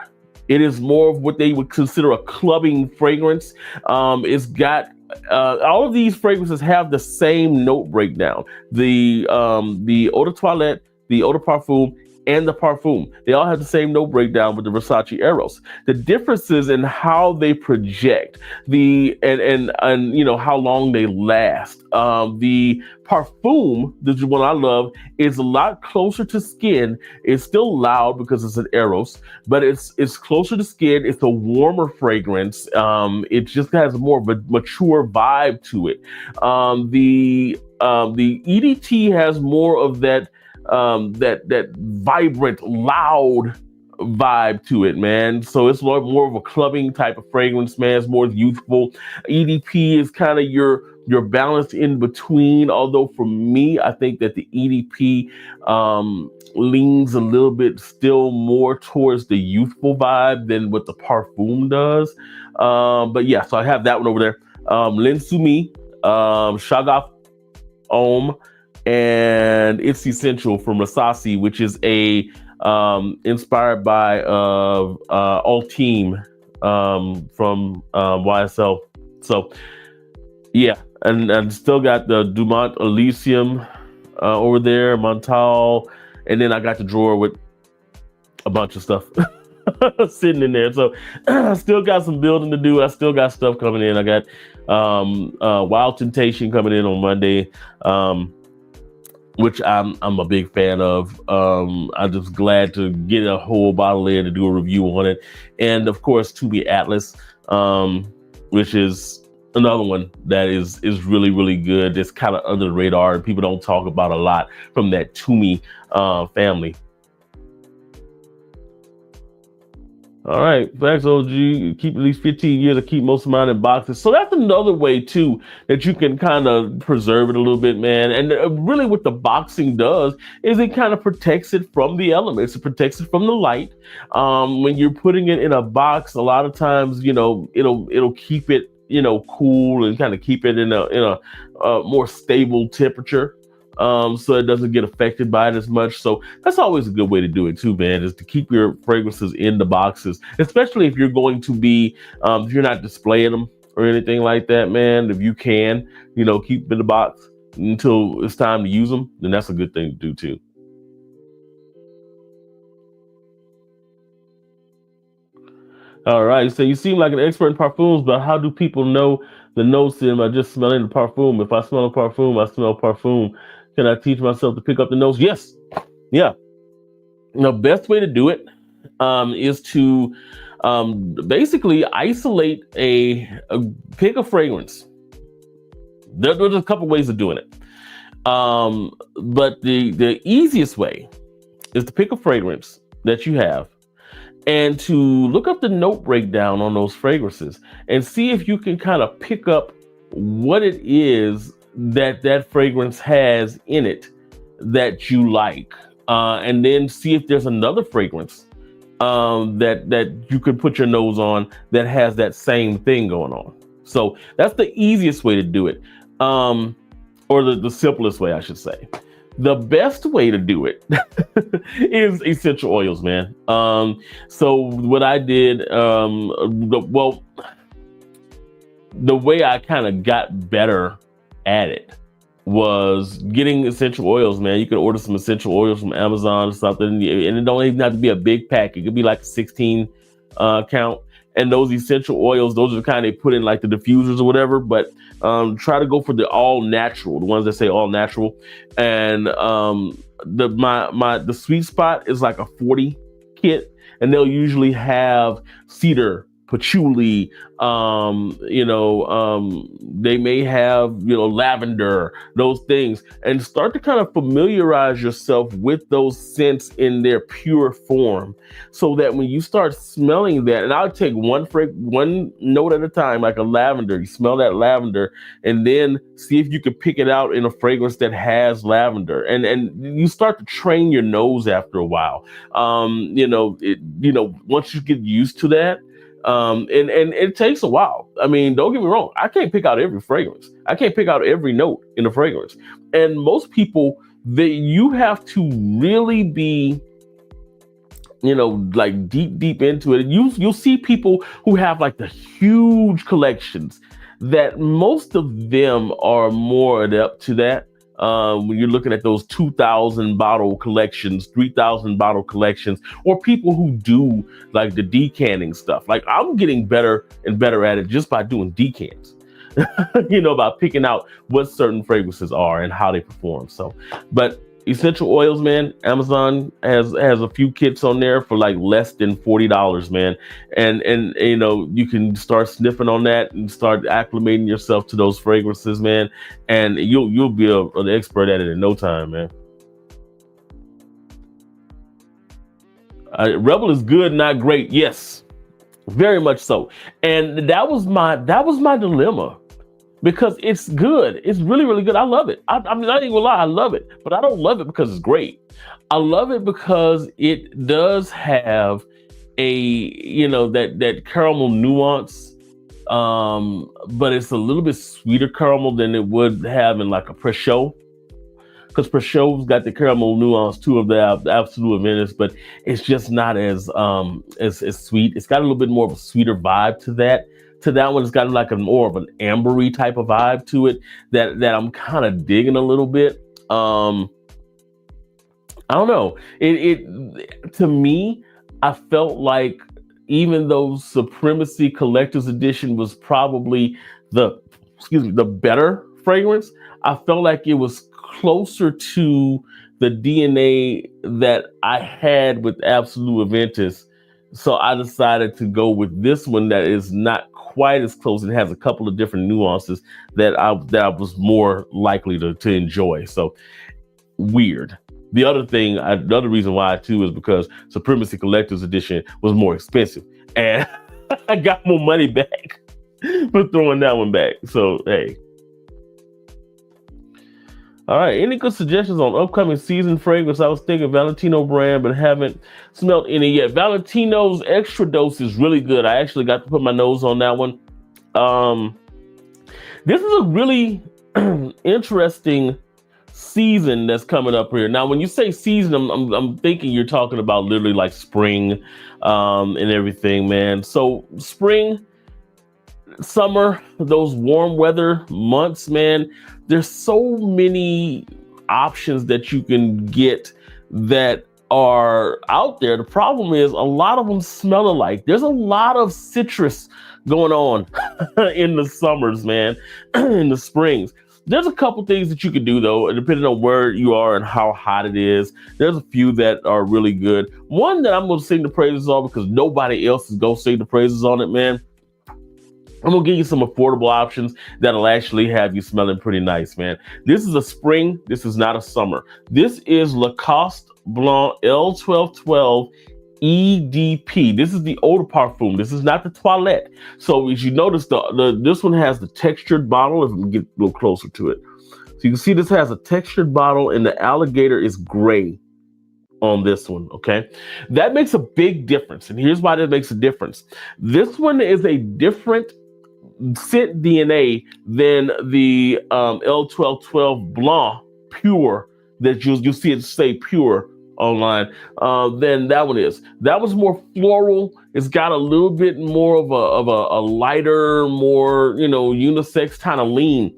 It is more of what they would consider a clubbing fragrance. It's got all of these fragrances have the same note breakdown. The Eau de Toilette, the Eau de Parfum, and the Parfum. They all have the same note breakdown with the Versace Eros. The differences in how they project, and you know how long they last. The Parfum, the one I love, is a lot closer to skin. It's still loud because it's an Eros, but it's closer to skin. It's a warmer fragrance. It just has more of a mature vibe to it. The EDT has more of that vibrant, loud vibe to it, man. So it's more of a clubbing type of fragrance, man. It's more youthful. EDP is kind of your balance in between. Although for me, I think that the EDP leans a little bit still more towards the youthful vibe than what the Parfum does. But yeah, so I have that one over there. Lin Sumi, Shagaf Om, and It's Essential from Rasasi, which is a inspired by All Team from YSL. So yeah, And I still got the Dumont Elysium over there, Montal, and then I got the drawer with a bunch of stuff sitting in there. So I still got some building to do. I still got stuff coming in. I got Wild Temptation coming in on Monday, which I'm a big fan of. I'm just glad to get a whole bottle in to do a review on it. And of course, To Be Atlas, which is another one that is really, really good. It's kind of under the radar and people don't talk about a lot from that Toomey family. All right, thanks, OG. Keep at least 15 years. I keep most of mine in boxes. So that's another way, too, that you can kind of preserve it a little bit, man. And really what the boxing does is it kind of protects it from the elements. It protects it from the light. When you're putting it in a box, a lot of times, you know, it'll keep it, you know, cool and kind of keep it in a more stable temperature. So it doesn't get affected by it as much. So that's always a good way to do it too, man, is to keep your fragrances in the boxes, especially if you're going to be, if you're not displaying them or anything like that, man. If you can, you know, keep them in the box until it's time to use them, then that's a good thing to do too. All right, so you seem like an expert in parfums, but how do people know the notes in by just smelling the parfum? If I smell a parfum, I smell parfum. Can I teach myself to pick up the notes? Yes. Yeah. The best way to do it is to basically isolate pick a fragrance. There's a couple ways of doing it. But the easiest way is to pick a fragrance that you have and to look up the note breakdown on those fragrances and see if you can kind of pick up what it is that fragrance has in it that you like, and then see if there's another fragrance that you could put your nose on that has that same thing going on. So that's the easiest way to do it, or the simplest way, I should say. The best way to do it is essential oils, man. So what I did, the way I kind of got better at it was getting essential oils, man. You can order some essential oils from Amazon or something, and it don't even have to be a big pack. It could be like 16 count. And those essential oils, those are the kind they put in like the diffusers or whatever, but try to go for the all natural, the ones that say all natural. And the sweet spot is like a 40 kit, and they'll usually have cedar, patchouli, they may have, lavender, those things, and start to kind of familiarize yourself with those scents in their pure form, so that when you start smelling that, and I'll take one note at a time, like a lavender, you smell that lavender, and then see if you can pick it out in a fragrance that has lavender, and you start to train your nose after a while. Once you get used to that, and it takes a while. I mean, don't get me wrong. I can't pick out every fragrance. I can't pick out every note in a fragrance. And most people, you have to really be, like deep into it. You'll see people who have like the huge collections that most of them are more adept to that. When you're looking at those 2,000 bottle collections, 3,000 bottle collections, or people who do like the decanting stuff. Like, I'm getting better and better at it just by doing decants, by picking out what certain fragrances are and how they perform. So, but essential oils, man, Amazon has a few kits on there for like less than $40, man. And you can start sniffing on that and start acclimating yourself to those fragrances, man. And you'll be an expert at it in no time, man. Rebel is good, not great. Yes, very much so. And that was my dilemma. Because it's good. It's really, really good. I love it. I'm not even gonna lie, I love it. But I don't love it because it's great. I love it because it does have that caramel nuance. But it's a little bit sweeter caramel than it would have in like a Peugeot. Because Peugeot's got the caramel nuance too of the Absolute Venice, but it's just not as sweet. It's got a little bit more of a sweeter vibe to that. to that one. It's got like a more of an ambery type of vibe to it that I'm kind of digging a little bit. I don't know. It to me, I felt like even though Supremacy Collector's Edition was probably the better fragrance, I felt like it was closer to the DNA that I had with Absolute Aventus. So I decided to go with this one that is not quite as close. It has a couple of different nuances that I was more likely to enjoy. So weird. The other reason why too is because Supremacy Collector's Edition was more expensive, and I got more money back for throwing that one back. So hey. All right, any good suggestions on upcoming season fragrance? I was thinking Valentino brand, but haven't smelled any yet. Valentino's Extra Dose is really good. I actually got to put my nose on that one. This is a really interesting season that's coming up here. Now, when you say season, I'm thinking you're talking about literally like spring and everything, man. So spring, summer, those warm weather months, man, there's so many options that you can get that are out there. The problem is a lot of them smell alike. There's a lot of citrus going on in the summers, man, in the springs. There's a couple things that you can do though, depending on where you are and how hot it is. There's a few that are really good. One that I'm gonna sing the praises on because nobody else is gonna sing the praises on it, man. I'm gonna give you some affordable options that'll actually have you smelling pretty nice, man. This is a spring, this is not a summer. This is Lacoste Blanc L1212 EDP. This is the eau de parfum. This is not the toilette. So as you notice, this one has the textured bottle. If we get a little closer to it. So you can see this has a textured bottle and the alligator is gray on this one, okay? That makes a big difference. And here's why that makes a difference. This one is a different scent DNA than the L1212 Blanc Pure that you'll see it say pure online than that one is. That was more floral. It's got a little bit more of a lighter, more, unisex kind of lean.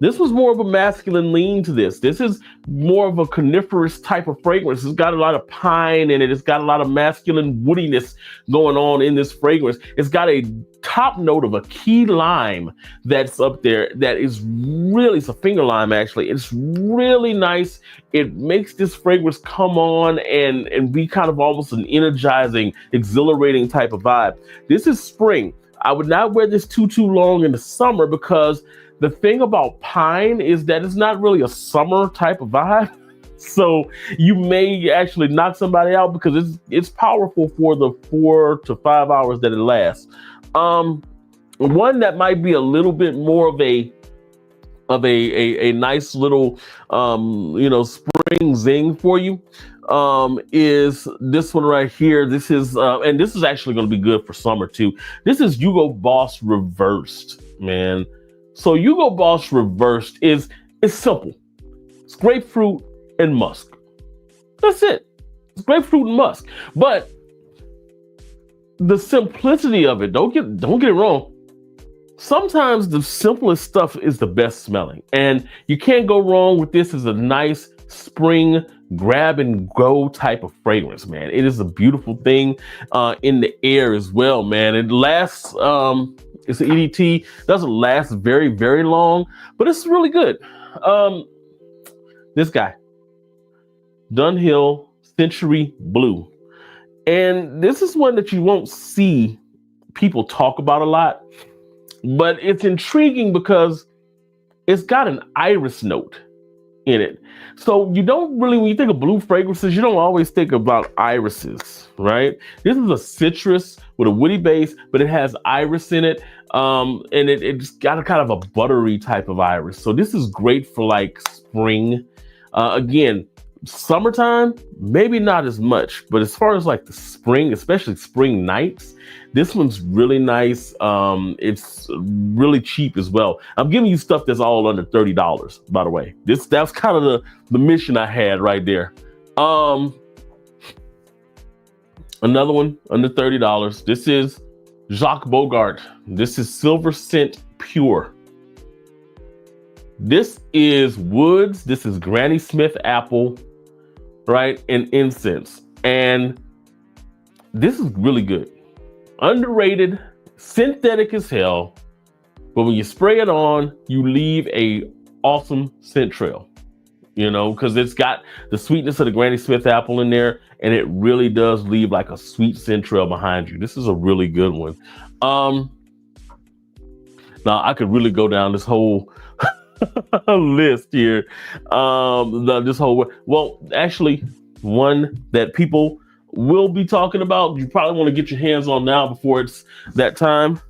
This was more of a masculine lean to this. This is more of a coniferous type of fragrance. It's got a lot of pine in it. It's got a lot of masculine woodiness going on in this fragrance. It's got a top note of a key lime that's up there that is really, it's a finger lime actually. It's really nice. It makes this fragrance come on and be kind of almost an energizing, exhilarating type of vibe. This is spring. I would not wear this too long in the summer because the thing about pine is that it's not really a summer type of vibe. So you may actually knock somebody out because it's powerful for the 4 to 5 hours that it lasts. One that might be a little bit more of a nice little spring zing for you is this one right here. This is and this is actually going to be good for summer too. This is Hugo Boss Reversed, man. So Hugo Boss Reversed it's simple. It's grapefruit and musk. That's it. It's grapefruit and musk. But the simplicity of it, don't get it wrong. Sometimes the simplest stuff is the best smelling. And you can't go wrong with this as a nice spring grab and go type of fragrance, man. It is a beautiful thing in the air as well, man. It lasts it's an EDT, doesn't last very, very long, but it's really good. This guy, Dunhill Century Blue. And this is one that you won't see people talk about a lot, but it's intriguing because it's got an iris note in it. So you don't really, when you think of blue fragrances, you don't always think about irises, right? This is a citrus with a woody base, but it has iris in it. And it's got a kind of a buttery type of iris. So this is great for like spring. Again, summertime, maybe not as much, but as far as like the spring, especially spring nights, this one's really nice. It's really cheap as well. I'm giving you stuff that's all under $30, by the way. That's kind of the mission I had right there. Another one under $30. This is Jacques Bogart. This is Silver Scent Pure. This is woods. This is Granny Smith apple, right? And incense. And this is really good. Underrated, synthetic as hell. But when you spray it on, you leave a awesome scent trail, you know, because it's got the sweetness of the Granny Smith apple in there, and it really does leave like a sweet scent trail behind you. This is a really good one. Now I could really go down this whole list here. Well, actually, one that people will be talking about, you probably want to get your hands on now before it's that time.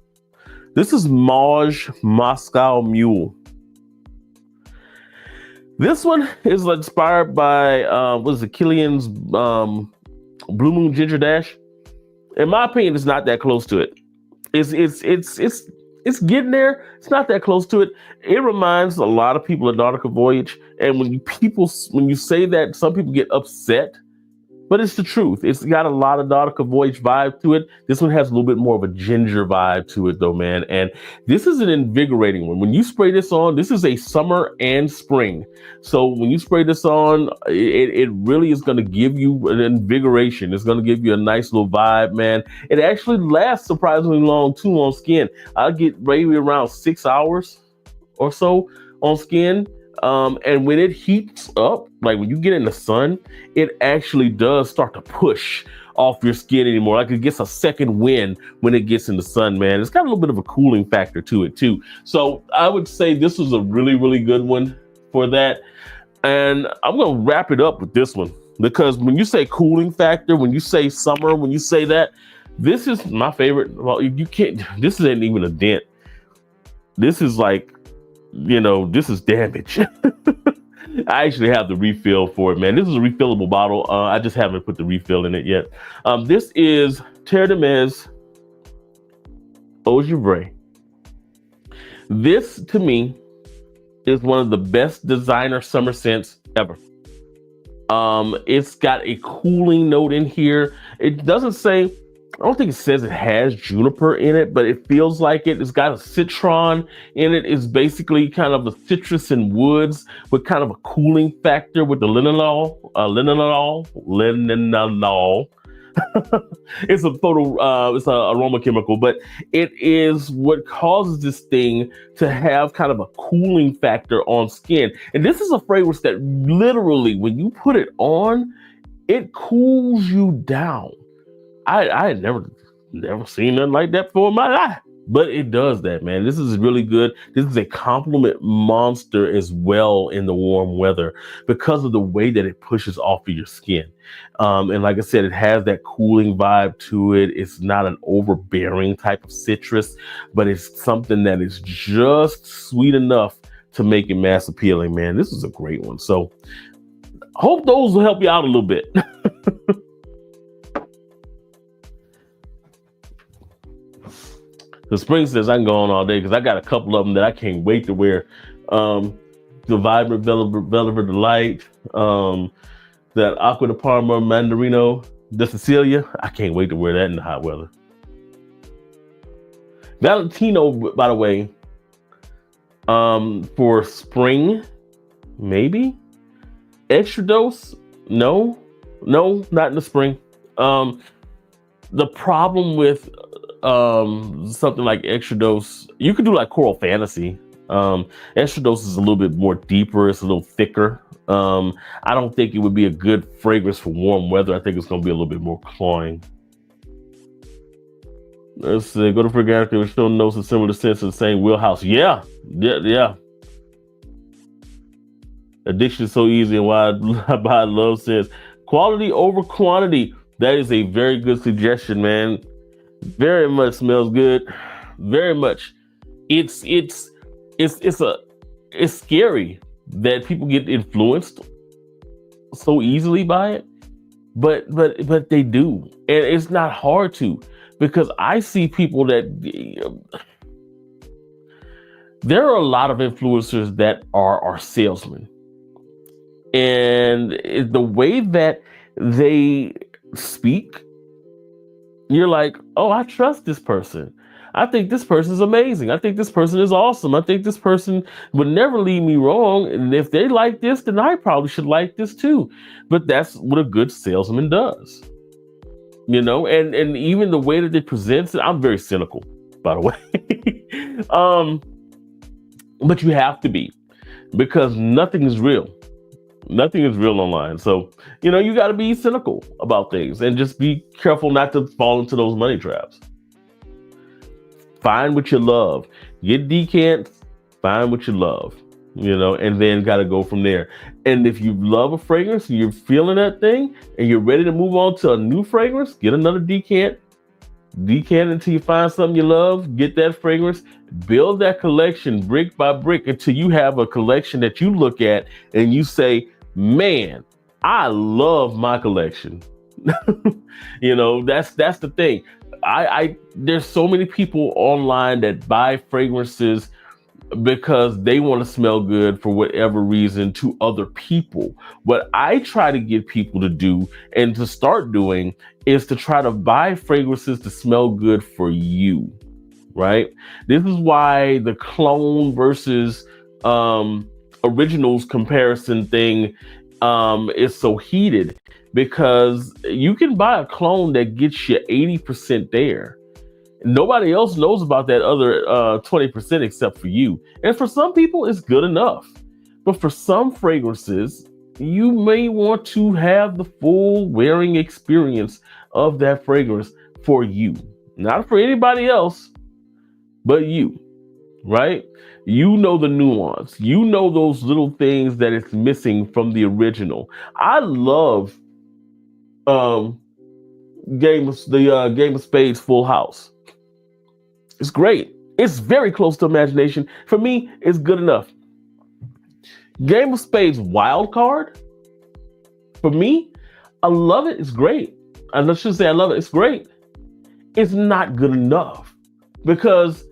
This is Mauge Moscow Mule. This one is inspired by what is it, Killian's Blue Moon Ginger Dash. In my opinion, it's not that close to it. It's getting there. It's not that close to it. It reminds a lot of people of Nautica Voyage. And when you say that, some people get upset. But it's the truth. It's got a lot of Nautica Voyage vibe to it. This one has a little bit more of a ginger vibe to it though, man. And this is an invigorating one. When you spray this on, this is a summer and spring. So when you spray this on, it really is going to give you an invigoration. It's going to give you a nice little vibe, man. It actually lasts surprisingly long too on skin. I get maybe around 6 hours or so on skin. And when it heats up, like when you get in the sun, it actually does start to push off your skin anymore. Like it gets a second wind when it gets in the sun, man. It's got a little bit of a cooling factor to it too. So I would say this was a really, really good one for that. And I'm going to wrap it up with this one, because when you say cooling factor, when you say summer, when you say that, this is my favorite. Well, you can't, this isn't even a dent. This is like, you know, this is damage. I actually have the refill for it, man. This is a refillable bottle. I just haven't put the refill in it yet. This is Terre de Mes Eau Givre. This, to me, is one of the best designer summer scents ever. It's got a cooling note in here. It doesn't say, I don't think it says it has juniper in it, but it feels like it. It's got a citron in it. It's basically kind of a citrus and woods with kind of a cooling factor with the linalool. It's it's an aroma chemical, but it is what causes this thing to have kind of a cooling factor on skin. And this is a fragrance that literally, when you put it on, it cools you down. I had never seen nothing like that before in my life, but it does that, man. This is really good. This is a compliment monster as well in the warm weather because of the way that it pushes off of your skin. And like I said, it has that cooling vibe to it. It's not an overbearing type of citrus, but it's something that is just sweet enough to make it mass appealing, man. This is a great one. So hope those will help you out a little bit. The spring says I can go on all day because I got a couple of them that I can't wait to wear. The Vibrant Velvet Delight, that Aqua de Parma Mandarino de Sicilia. I can't wait to wear that in the hot weather. Valentino, by the way, for spring, maybe. Extra Dose, no, not in the spring. The problem with something like Extra Dose, you could do like Coral Fantasy. Extra Dose is a little bit more deeper. It's a little thicker. I don't think it would be a good fragrance for warm weather. I think it's going to be a little bit more cloying. Let's see. Go to Fragrances, which still knows a similar sense of the same wheelhouse. Yeah. Addiction is so easy, and why I love scents. Quality over quantity. That is a very good suggestion, man. Very much smells good. Very much. It's scary that people get influenced so easily by it, but they do, and it's not hard to, because I see people that there are a lot of influencers that are salesmen, and the way that they speak You're like, oh, I trust this person. I think this person is amazing. I think this person is awesome. I think this person would never lead me wrong. And if they like this, then I probably should like this too. But that's what a good salesman does. And even the way that they present it, I'm very cynical, by the way. But you have to be, because nothing is real. Nothing is real online. So, you got to be cynical about things and just be careful not to fall into those money traps. Find what you love. Get decants, find what you love, and then got to go from there. And if you love a fragrance and you're feeling that thing and you're ready to move on to a new fragrance, get another decant until you find something you love, get that fragrance, build that collection brick by brick until you have a collection that you look at and you say, man, I love my collection. That's the thing. There's so many people online that buy fragrances because they want to smell good for whatever reason to other people. What I try to get people to do and to start doing is to try to buy fragrances to smell good for you, right? This is why the clone versus originals comparison thing is so heated, because you can buy a clone that gets you 80% there. Nobody else knows about that other 20% except for you. And for some people, it's good enough. But for some fragrances, you may want to have the full wearing experience of that fragrance for you. Not for anybody else, but you, right? You know the nuance. You know those little things that it's missing from the original. I love Game of Spades Full House. It's great. It's very close to imagination. For me, it's good enough. Game of Spades Wild Card, for me, I love it. It's great. I should say I love it. It's great. It's not good enough, because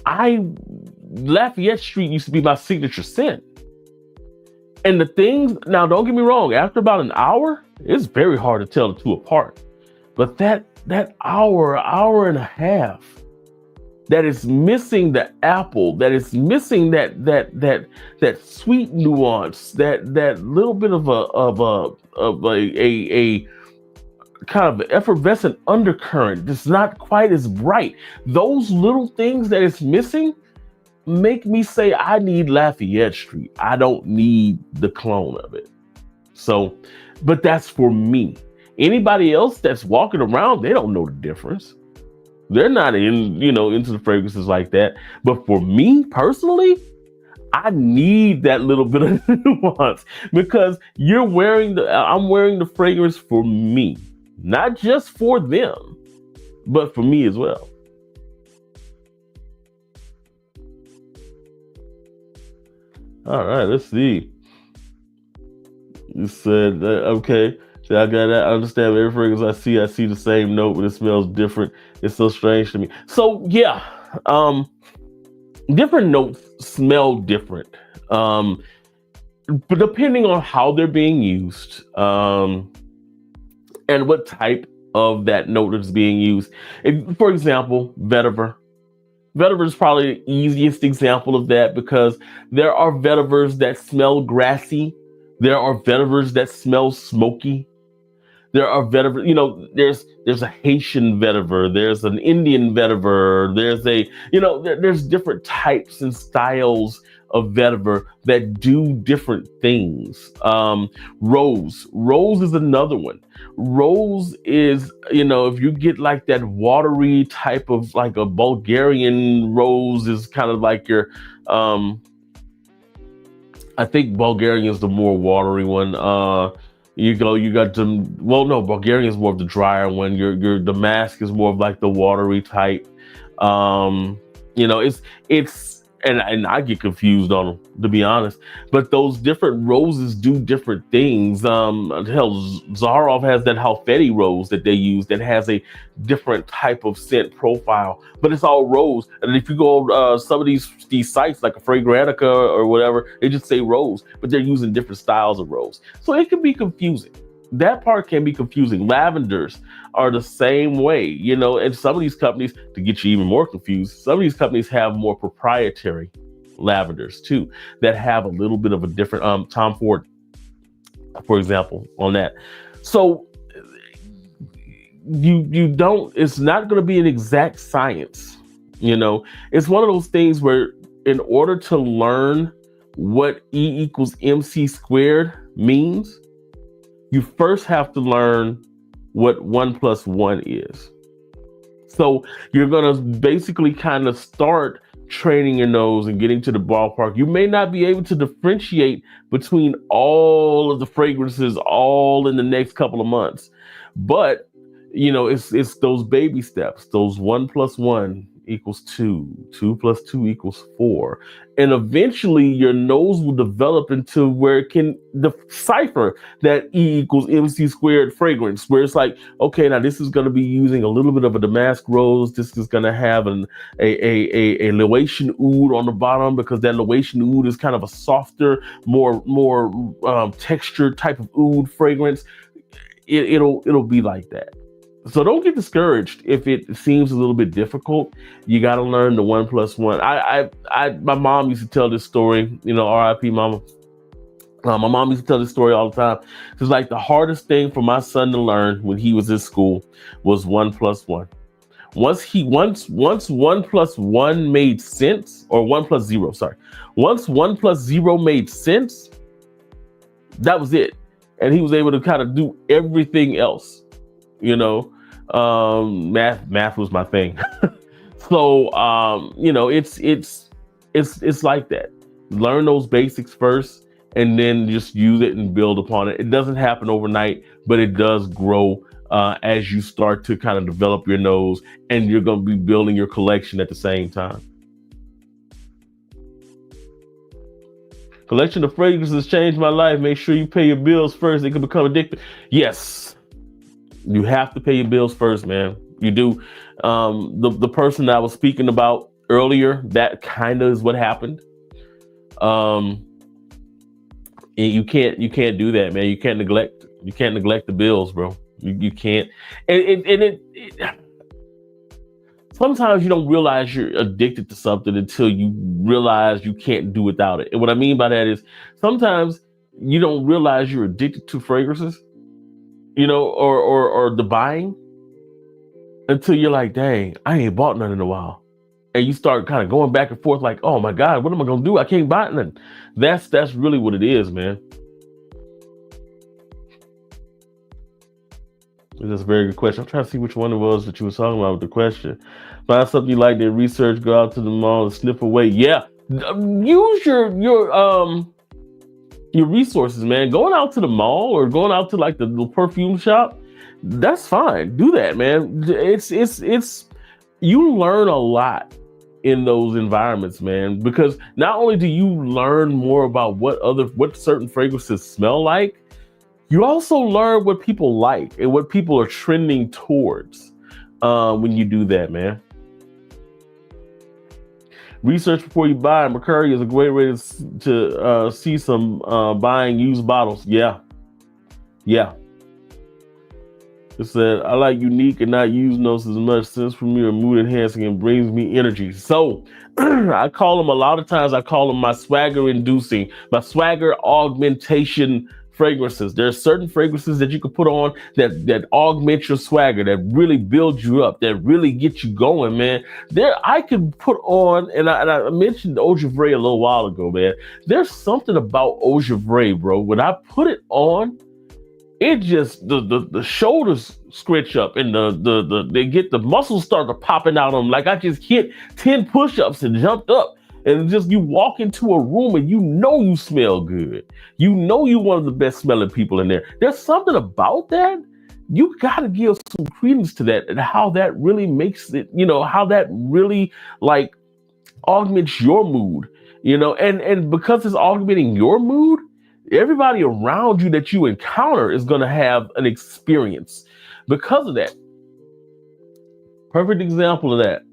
Lafayette Street used to be my signature scent. And the things, now don't get me wrong, after about an hour, it's very hard to tell the two apart. But that hour and a half, that is missing the apple, that is missing that sweet nuance, that little bit of a kind of effervescent undercurrent that's not quite as bright. Those little things that it's missing make me say, I need Lafayette Street. I don't need the clone of it. So, but that's for me. Anybody else that's walking around, they don't know the difference. They're not into the fragrances like that. But for me personally, I need that little bit of nuance, because I'm wearing the fragrance for me, not just for them, but for me as well. All right, let's see. You said, okay. So I got that. I understand every fragrance I see the same note, but it smells different. It's so strange to me. So yeah, different notes smell different, but depending on how they're being used, and what type of that note is being used. For example, vetiver. Vetiver is probably the easiest example of that, because there are vetivers that smell grassy. There are vetivers that smell smoky. There are vetiver, there's a Haitian vetiver, there's an Indian vetiver, there's different types and styles of vetiver that do different things. Rose is another one. Rose is, if you get like that watery type of, like a Bulgarian rose is kind of like your, I think Bulgarian is the more watery one. Bulgarian is more of the drier one. Your Damask is more of like the watery type. And I get confused on them, to be honest. But those different roses do different things. Zaharoff has that Halfeti rose that they use that has a different type of scent profile, but it's all rose. And if you go on some of these sites like a Fragrantica or whatever, they just say rose, but they're using different styles of rose. So it can be confusing. that part can be confusing. Lavenders are the same way, and some of these companies, to get you even more confused, some of these companies have more proprietary lavenders too that have a little bit of a different Tom Ford, for example, on that. So you don't, it's not going to be an exact science. It's one of those things where in order to learn what E equals MC squared means, you first have to learn what 1 + 1 is. So you're going to basically kind of start training your nose and getting to the ballpark. You may not be able to differentiate between all of the fragrances all in the next couple of months, but it's those baby steps, those 1 + 1 equals 2, 2 + 2 equals 4. And eventually your nose will develop into where it can decipher that E equals MC squared fragrance, where it's like, okay, now this is going to be using a little bit of a damask rose. This is going to have a Laotian oud on the bottom, because that Laotian oud is kind of a softer, more textured type of oud fragrance. It'll be like that. So don't get discouraged if it seems a little bit difficult. You got to learn the 1 + 1. My mom used to tell this story, R.I.P. mama. My mom used to tell this story all the time. It's like the hardest thing for my son to learn when he was in school was 1 + 1. Once 1 + 1 made sense, or 1 + 0, sorry. Once 1 + 0 made sense, that was it. And he was able to kind of do everything else. Math was my thing. So, it's like that. Learn those basics first, and then just use it and build upon it. It doesn't happen overnight, but it does grow as you start to kind of develop your nose, and you're going to be building your collection at the same time. Collection of fragrances changed my life. Make sure you pay your bills first. It can become addictive. Yes. You have to pay your bills first, man. You do. The person that I was speaking about earlier, that kind of is what happened. And you can't do that, man. You can't neglect the bills, bro. You can't. And sometimes you don't realize you're addicted to something until you realize you can't do without it. And what I mean by that is sometimes you don't realize you're addicted to fragrances, or the buying, until you're like, dang, I ain't bought none in a while. And you start kind of going back and forth like, oh my God, what am I going to do? I can't buy nothing. That's really what it is, man. That's a very good question. I'm trying to see which one it was that you were talking about with the question. Find something you like, then research, go out to the mall and sniff away. Yeah. Use your resources, man. Going out to the mall or going out to like the little perfume shop, that's fine. Do that, man. It's you learn a lot in those environments, man, because not only do you learn more about what certain fragrances smell like, you also learn what people like and what people are trending towards when you do that, man. Research before you buy. Mercury is a great way to see some buying used bottles. Yeah. It said, I like unique and not used notes as much. Sense for me are mood enhancing and brings me energy. So I call them, a lot of times I call them my swagger inducing, my swagger augmentation fragrances. There are certain fragrances that you can put on that augment your swagger, that really build you up, that really get you going, man. I could put on, and I mentioned Eau Givray a little while ago, man. There's something about Eau Givray, bro. When I put it on, it just the shoulders scritch up and the muscles start to popping out on them. Like I just hit 10 push-ups and jumped up. And just you walk into a room and you smell good. You're one of the best smelling people in there. There's something about that. You gotta give some credence to that and how that really makes it, how that really like augments your mood, and because it's augmenting your mood, everybody around you that you encounter is gonna have an experience because of that. Perfect example of that.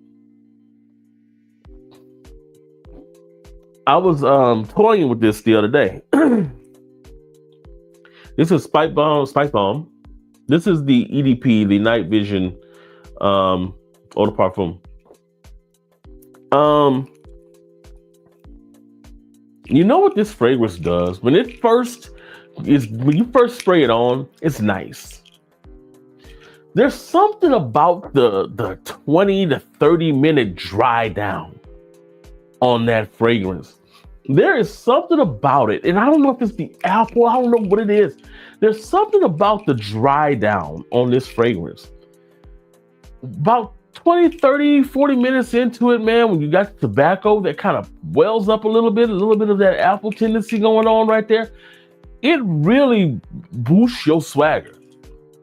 I was toying with this the other day. This is Spice Bomb. This is the EDP, the Night Vision Eau de Parfum. You know what this fragrance does? When you first spray it on, it's nice. There's something about the 20 to 30 minute dry down on that fragrance. There is something about it, and I don't know if it's the apple, I don't know what it is. There's something about the dry down on this fragrance. About 20, 30, 40 minutes into it, man, when you got the tobacco that kind of wells up a little bit of that apple tendency going on right there, it really boosts your swagger.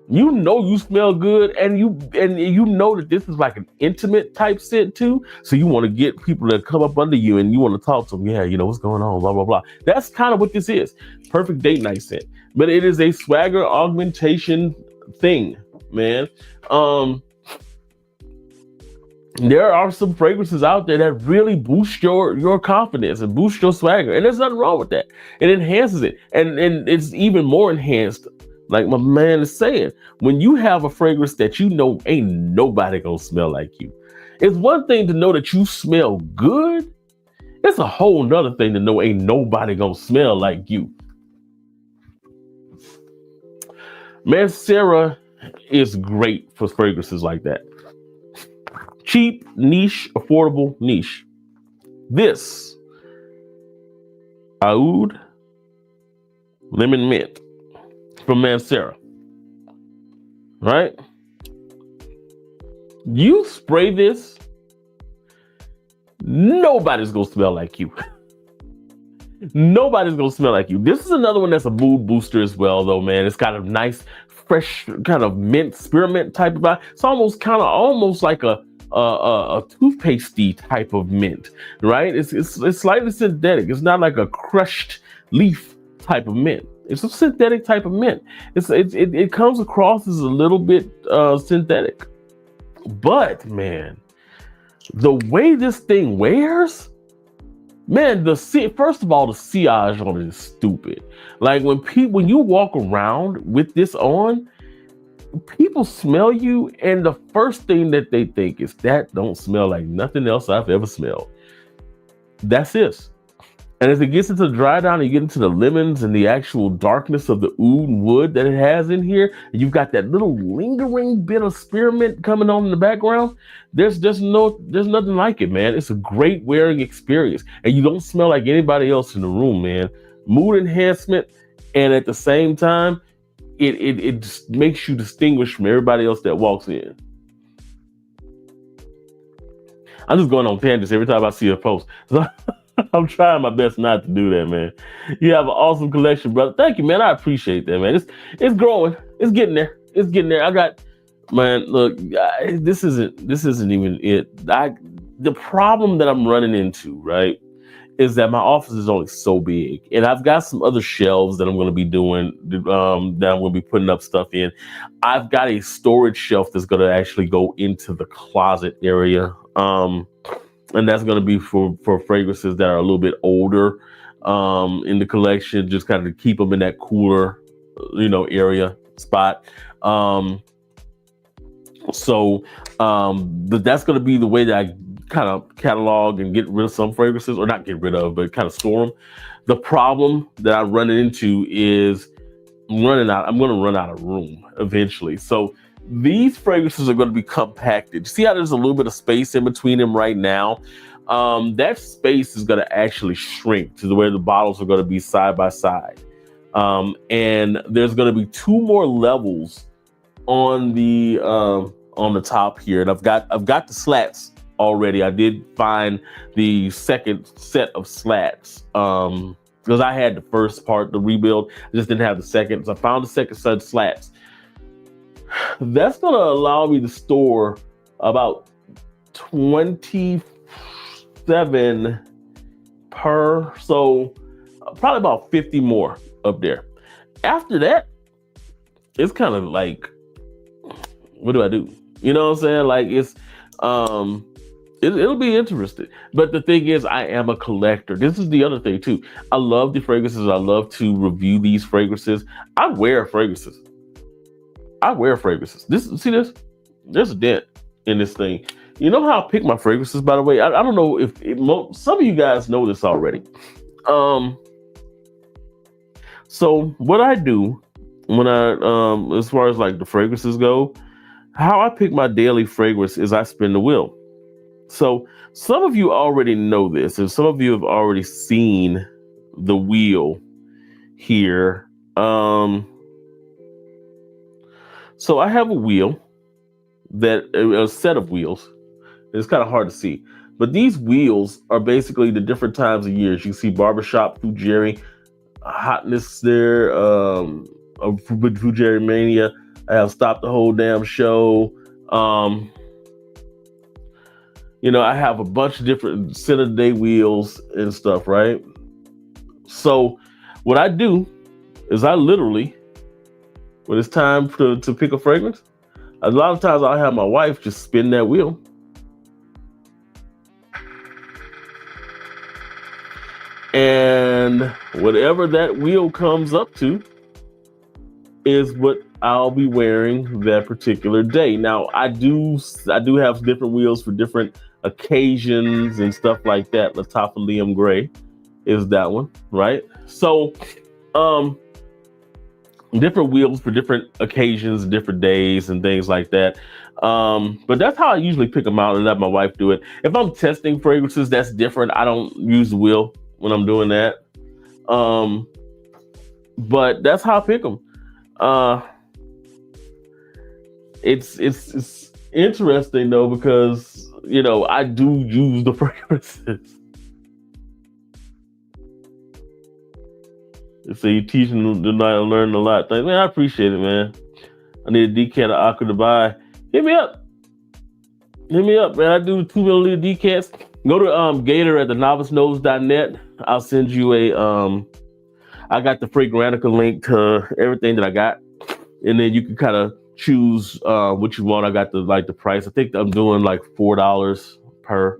You know you smell good, and you know that this is like an intimate type scent too. So you want to get people to come up under you and you want to talk to them. Yeah, you know what's going on, blah, blah, blah. That's kind of what this is. Perfect date night scent. But it is a swagger augmentation thing, man. There are some fragrances out there that really boost your confidence and boost your swagger. And there's nothing wrong with that. It enhances it. And it's even more enhanced, like my man is saying, when you have a fragrance that you know ain't nobody gonna smell like you. It's one thing to know that you smell good. It's a whole nother thing to know ain't nobody gonna smell like you. Mancera is great for fragrances like that. Cheap, niche, affordable, niche. This aoudlemonmint from Mancera, right? You spray this, nobody's gonna smell like you. Nobody's gonna smell like you. This is another one that's a mood booster as well, though, man. It's got a nice, fresh kind of mint, spearmint type of vibe. It's almost like a toothpastey type of mint, right? It's slightly synthetic. It's not like a crushed leaf type of mint. It's a synthetic type of mint. It comes across as a little bit synthetic, but man, the way this thing wears, man, first of all, the sillage on it is stupid. Like when you walk around with this on, people smell you, and the first thing that they think is that don't smell like nothing else I've ever smelled. That's it. And as it gets into the dry down, you get into the lemons and the actual darkness of the oud and wood that it has in here, and you've got that little lingering bit of spearmint coming on in the background. There's nothing like it, man. It's a great wearing experience, and you don't smell like anybody else in the room, man. Mood enhancement, and at the same time, it just makes you distinguish from everybody else that walks in. I'm just going on tangents every time I see a post. So I'm trying my best not to do that, man. You have an awesome collection, brother. Thank you, man. I appreciate that, man. It's growing. It's getting there. It's getting there. I got, man, look, this isn't even it. The problem that I'm running into, right, is that my office is only so big, and I've got some other shelves that I'm going to be doing, that I'm going to be putting up stuff in. I've got a storage shelf that's going to actually go into the closet area. And that's going to be for fragrances that are a little bit older in the collection, just kind of keep them in that cooler, area spot. But that's going to be the way that I kind of catalog and get rid of some fragrances, or not get rid of, but kind of store them. The problem that I run into is I'm going to run out of room eventually. So these fragrances are going to be compacted. See how there's a little bit of space in between them right now? That space is going to actually shrink to where the bottles are going to be side by side. And there's going to be 2 more levels on the top here. And I've got the slats already. I did find the second set of slats. Because I had the first part, the rebuild. I just didn't have the second. So I found the second set of slats. That's going to allow me to store about 27 per, so probably about 50 more up there. After that, it's kind of like, what do I do? You know what I'm saying? Like It'll be interesting. But the thing is, I am a collector. This is the other thing too. I love the fragrances. I love to review these fragrances. I wear fragrances. I wear fragrances. See this? There's a dent in this thing. You know how I pick my fragrances, by the way? I don't know if some of you guys know this already. So what I do when I, as far as like the fragrances go, how I pick my daily fragrance is I spin the wheel. So some of you already know this, and some of you have already seen the wheel here. So I have a wheel, a set of wheels. It's kind of hard to see, but these wheels are basically the different times of years. You see barbershop, Fujeri, hotness there, Fujeri mania. I have Stop the Whole Damn Show. I have a bunch of different center day wheels and stuff, right? So what I do is I literally, when it's time to pick a fragrance, a lot of times I'll have my wife just spin that wheel. And whatever that wheel comes up to is what I'll be wearing that particular day. Now, I do have different wheels for different occasions and stuff like that. Lattafa Liam Gray is that one, right? So, different wheels for different occasions, different days, and things like that. But that's how I usually pick them out and let my wife do it. If I'm testing fragrances, that's different. I don't use the wheel when I'm doing that. But that's how I pick them. It's interesting though, because I do use the fragrances. So you teaching tonight, I learned a lot. Man, I appreciate it, man. I need a decant of Aqua to buy. Hit me up, man. I do 2 milliliter decants. Go to Gator at thenovicenotes.net. I'll send you I got the Fragrantica link to everything that I got, and then you can kind of choose what you want. I got the price. I think I'm doing like $4 per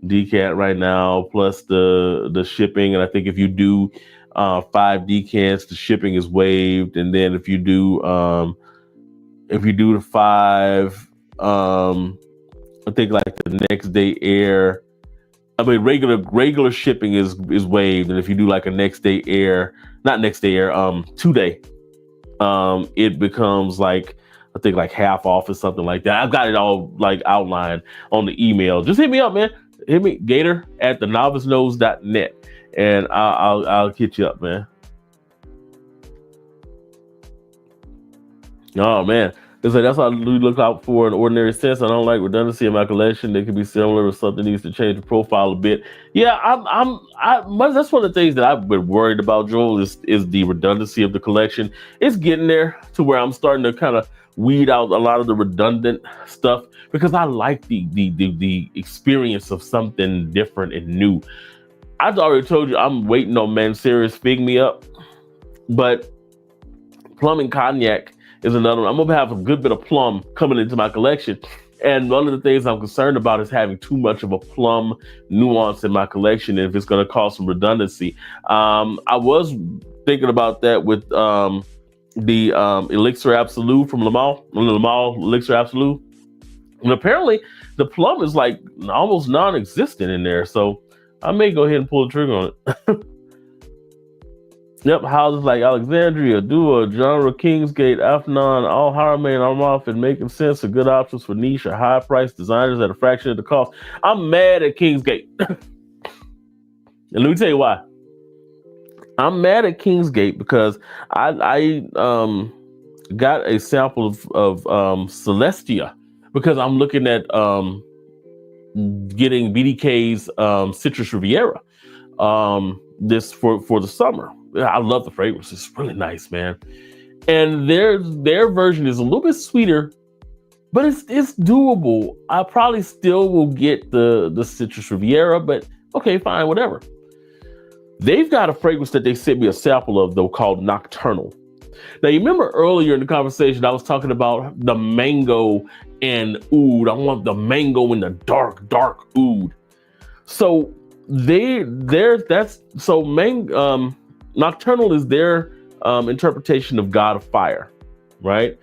decant right now, plus the shipping. And I think if you do 5 decants, the shipping is waived. And then if you do the 5, I think like the next day air. I mean, regular shipping is waived, and if you do like a next day air, 2-day, it becomes like, I think like half off or something like that. I've got it all like outlined on the email. Just hit me up, man. Hit me, Gator at thenovicenotes.net, and I'll hit you up, man. Oh man. That's what I look out for in ordinary sense. I don't like redundancy in my collection. They could be similar, or something needs to change the profile a bit. Yeah, that's one of the things that I've been worried about, Joel, is the redundancy of the collection. It's getting there to where I'm starting to kind of weed out a lot of the redundant stuff, because I like the experience of something different and new. I've already told you I'm waiting on Mancera's Fig Me Up, but Plum and Cognac is another one. I'm gonna have a good bit of plum coming into my collection, and one of the things I'm concerned about is having too much of a plum nuance in my collection, and if it's gonna cause some redundancy. I was thinking about that with the Elixir Absolute from Le Mans Elixir Absolute, and apparently the plum is like almost non-existent in there, so I may go ahead and pull the trigger on it. Yep, houses like Alexandria, Dua, Genre, Kingsgate, Afnan, alharamain, Armaf, and Making Sense are good options for niche or high-priced designers at a fraction of the cost. I'm mad at Kingsgate. And let me tell you why. I'm mad at Kingsgate because I got a sample of Celestia, because I'm looking at getting BDK's Citrus Riviera this for the summer. I love the fragrance. It's really nice, man. And their version is a little bit sweeter, but it's doable. I probably still will get the Citrus Riviera, but okay, fine, whatever. They've got a fragrance that they sent me a sample of, though, called Nocturnal. Now, you remember earlier in the conversation, I was talking about the mango and oud. I want the mango and the dark oud. So nocturnal is their interpretation of God of fire, right?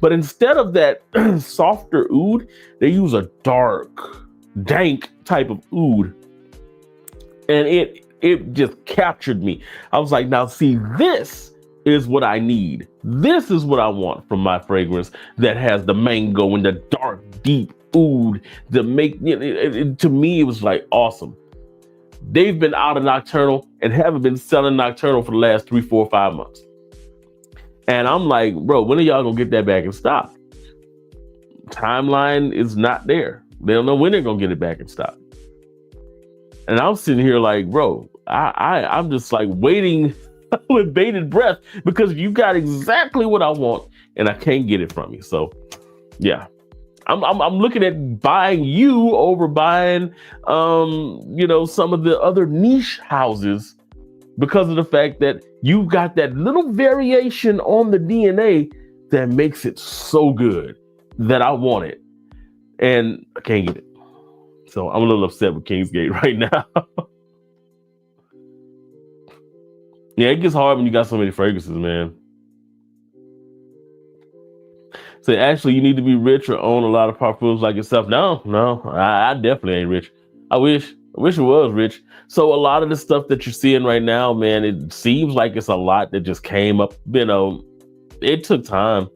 But instead of that softer oud, they use a dark, dank type of oud, and it just captured me. I was like, now see, this is what I need. This is what I want from my fragrance that has the mango and the dark, deep oud. To me, it was like awesome. They've been out of nocturnal and haven't been selling nocturnal for the last 3, 4, 5 months. And I'm like, bro, when are y'all gonna get that back in stock? Timeline is not there. They don't know when they're gonna get it back in stock. And I'm sitting here like, bro, I'm just like waiting with bated breath because you got exactly what I want and I can't get it from you. So yeah, I'm looking at buying you over buying, some of the other niche houses because of the fact that you've got that little variation on the DNA that makes it so good that I want it and I can't get it. So I'm a little upset with Kingsgate right now. Yeah, it gets hard when you got so many fragrances, man. So actually, you need to be rich or own a lot of parfums like yourself. No, I definitely ain't rich. I wish I was rich. So a lot of the stuff that you're seeing right now, man, it seems like it's a lot that just came up. It took time.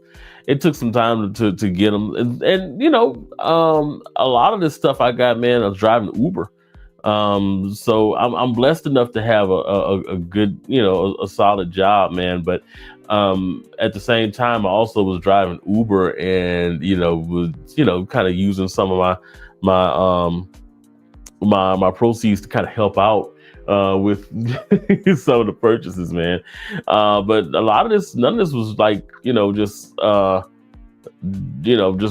It took some time to get them. And a lot of this stuff I got, man, I was driving Uber. So I'm blessed enough to have a good, a solid job, man. But at the same time, I also was driving Uber and, was, kind of using some of my proceeds to kind of help out with some of the purchases, man. But a lot of this, none of this was like, just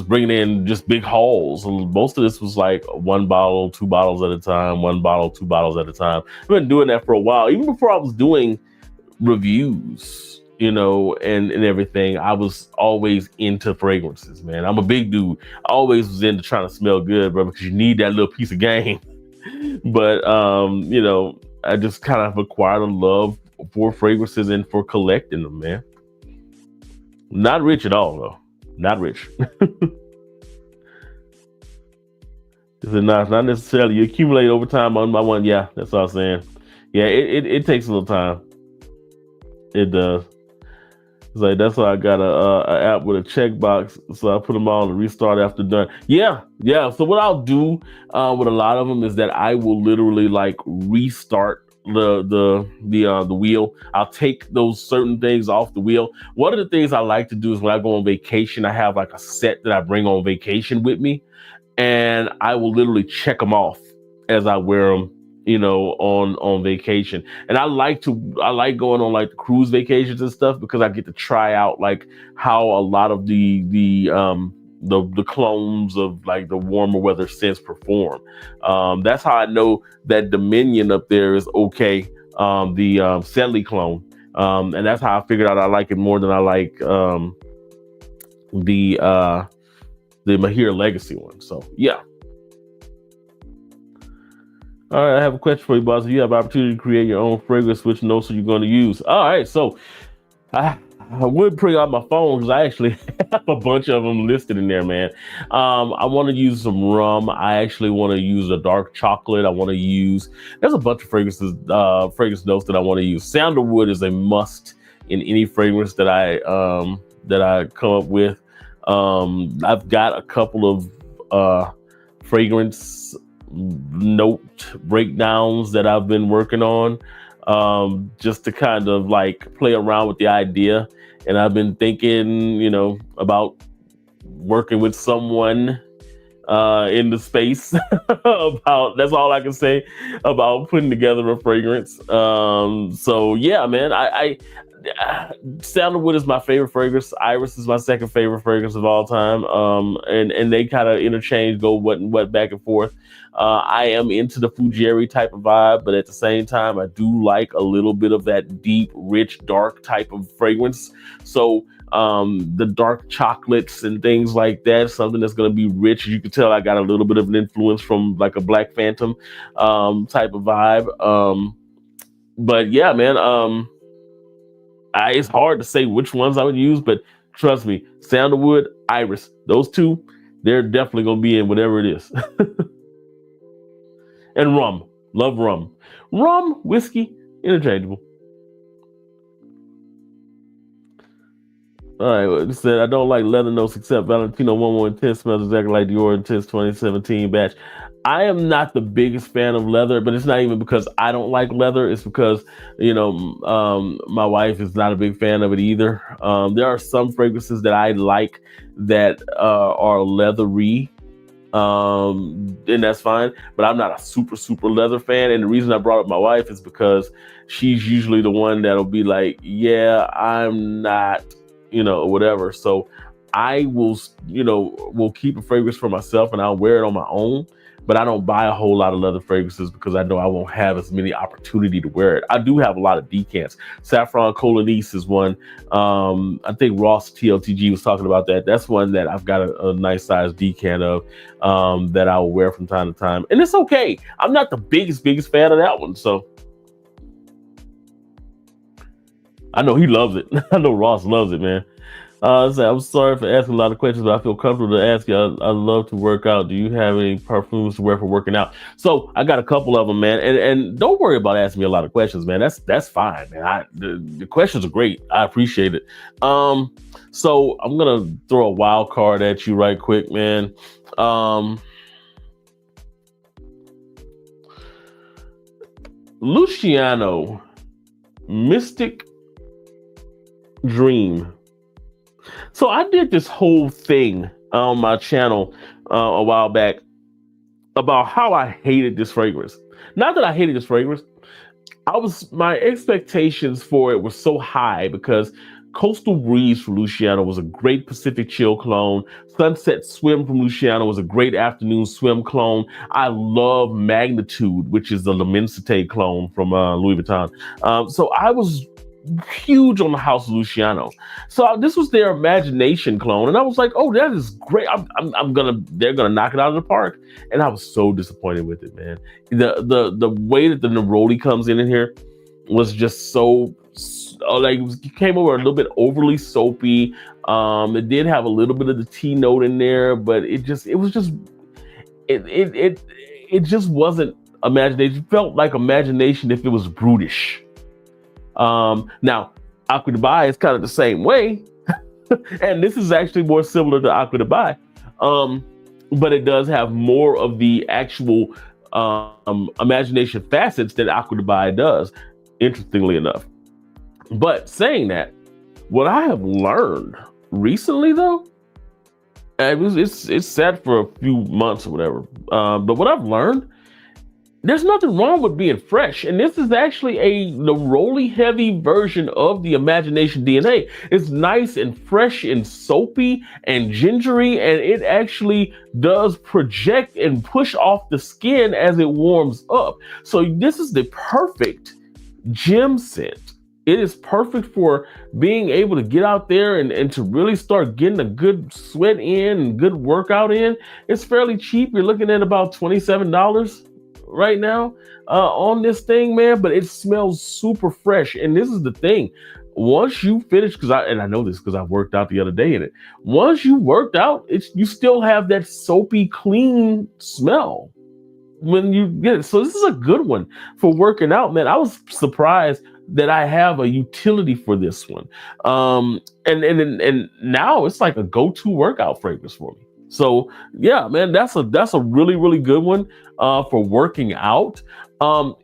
bringing in just big hauls. Most of this was like 1 bottle, 2 bottles at a time, 1 bottle, 2 bottles at a time. I've been doing that for a while. Even before I was doing reviews, and everything, I was always into fragrances, man. I'm a big dude. I always was into trying to smell good, bro, because you need that little piece of game. But, I just kind of acquired a love for fragrances and for collecting them, man. Not rich at all, though. Not rich. It's not necessarily. You accumulate over time on by one. Yeah, that's all I'm saying. Yeah, it takes a little time. It does. It's like that's why I got a app with a checkbox, so I put them all to restart after done. Yeah. So what I'll do with a lot of them is that I will literally like restart the wheel. I'll take those certain things off the wheel. One of the things I like to do is when I go on vacation, I have like a set that I bring on vacation with me, and I will literally check them off as I wear them, on vacation. And I like going on like the cruise vacations and stuff because I get to try out like how a lot of the clones of like the warmer weather scents perform. That's how I know that Dominion up there is okay. The Sedley clone. And that's how I figured out I like it more than I like the Mahir Legacy one. So yeah. All right, I have a question for you, boss. You have the opportunity to create your own fragrance, which notes are you going to use? All right, so I would bring out my phone because I actually have a bunch of them listed in there, man. I want to use some rum. I actually want to use a dark chocolate. I want to use, there's a bunch of fragrances, fragrance notes that I want to use. Sandalwood is a must in any fragrance that I come up with. I've got a couple of fragrance note breakdowns that I've been working on, just to kind of like play around with the idea. And I've been thinking, about working with someone in the space about, that's all I can say about putting together a fragrance. So yeah, man, Sandalwood is my favorite fragrance. Iris is my second favorite fragrance of all time. And they kind of interchange, go what and what back and forth. I am into the Fugeri type of vibe, but at the same time, I do like a little bit of that deep, rich, dark type of fragrance. So the dark chocolates and things like that, something that's going to be rich. You can tell I got a little bit of an influence from like a Black Phantom type of vibe. But yeah, man, it's hard to say which ones I would use, but trust me, Sandalwood, Iris, those two, they're definitely going to be in whatever it is. And rum. Love rum. Rum, whiskey, interchangeable. All right, well, it said, I don't like leather notes except Valentino 1 smells exactly like Dior Intense 2017 batch. I am not the biggest fan of leather, but it's not even because I don't like leather. It's because, my wife is not a big fan of it either. There are some fragrances that I like that are leathery. And that's fine, but I'm not a super leather fan. And the reason I brought up my wife is because she's usually the one that'll be like, yeah, I'm not, whatever. So I will keep a fragrance for myself and I'll wear it on my own, but I don't buy a whole lot of leather fragrances because I know I won't have as many opportunity to wear it. I do have a lot of decants. Saffron Colonise is one. I think Ross TLTG was talking about that. That's one that I've got a nice size decant of that I will wear from time to time. And it's okay. I'm not the biggest fan of that one. So I know he loves it. I know Ross loves it, man. I'm sorry for asking a lot of questions, but I feel comfortable to ask you. I love to work out. Do you have any perfumes to wear for working out? So I got a couple of them, man. And don't worry about asking me a lot of questions, man. That's fine, man. The questions are great. I appreciate it. So I'm gonna throw a wild card at you right quick, man. Luciano, Mystic Dream. So I did this whole thing on my channel a while back about how I hated this fragrance. Not that I hated this fragrance. My expectations for it were so high because Coastal Breeze from Luciano was a great Pacific Chill clone. Sunset Swim from Luciano was a great afternoon swim clone. I love Magnitude, which is the L'Immensité clone from Louis Vuitton. So I was huge on the House of Luciano. So this was their Imagination clone, and I was like, "Oh, that is great! They're gonna knock it out of the park." And I was so disappointed with it, man. The way that the Neroli comes in here was just so like it came over a little bit overly soapy. It did have a little bit of the tea note in there, but it just wasn't Imagination. It felt like Imagination if it was brutish. Now, Aqua Dubai is kind of the same way, and this is actually more similar to Aqua Dubai, but it does have more of the actual Imagination facets that Aqua Dubai does, interestingly enough. But saying that, what I have learned recently, though, it's sat for a few months or whatever, but what I've learned, there's nothing wrong with being fresh. And this is actually a Neroli heavy version of the Imagination DNA. It's nice and fresh and soapy and gingery, and it actually does project and push off the skin as it warms up. So this is the perfect gym scent. It is perfect for being able to get out there and to really start getting a good sweat in and good workout in. It's fairly cheap. You're looking at about $27 right now on this thing, man, but it smells super fresh. And this is the thing, once you finish, I know this because I worked out the other day in it. Once you worked out, you still have that soapy clean smell when you get it. So this is a good one for working out, man. I was surprised that I have a utility for this one, and now it's like a go-to workout fragrance for me. So yeah, man, that's a really, really good one for working out.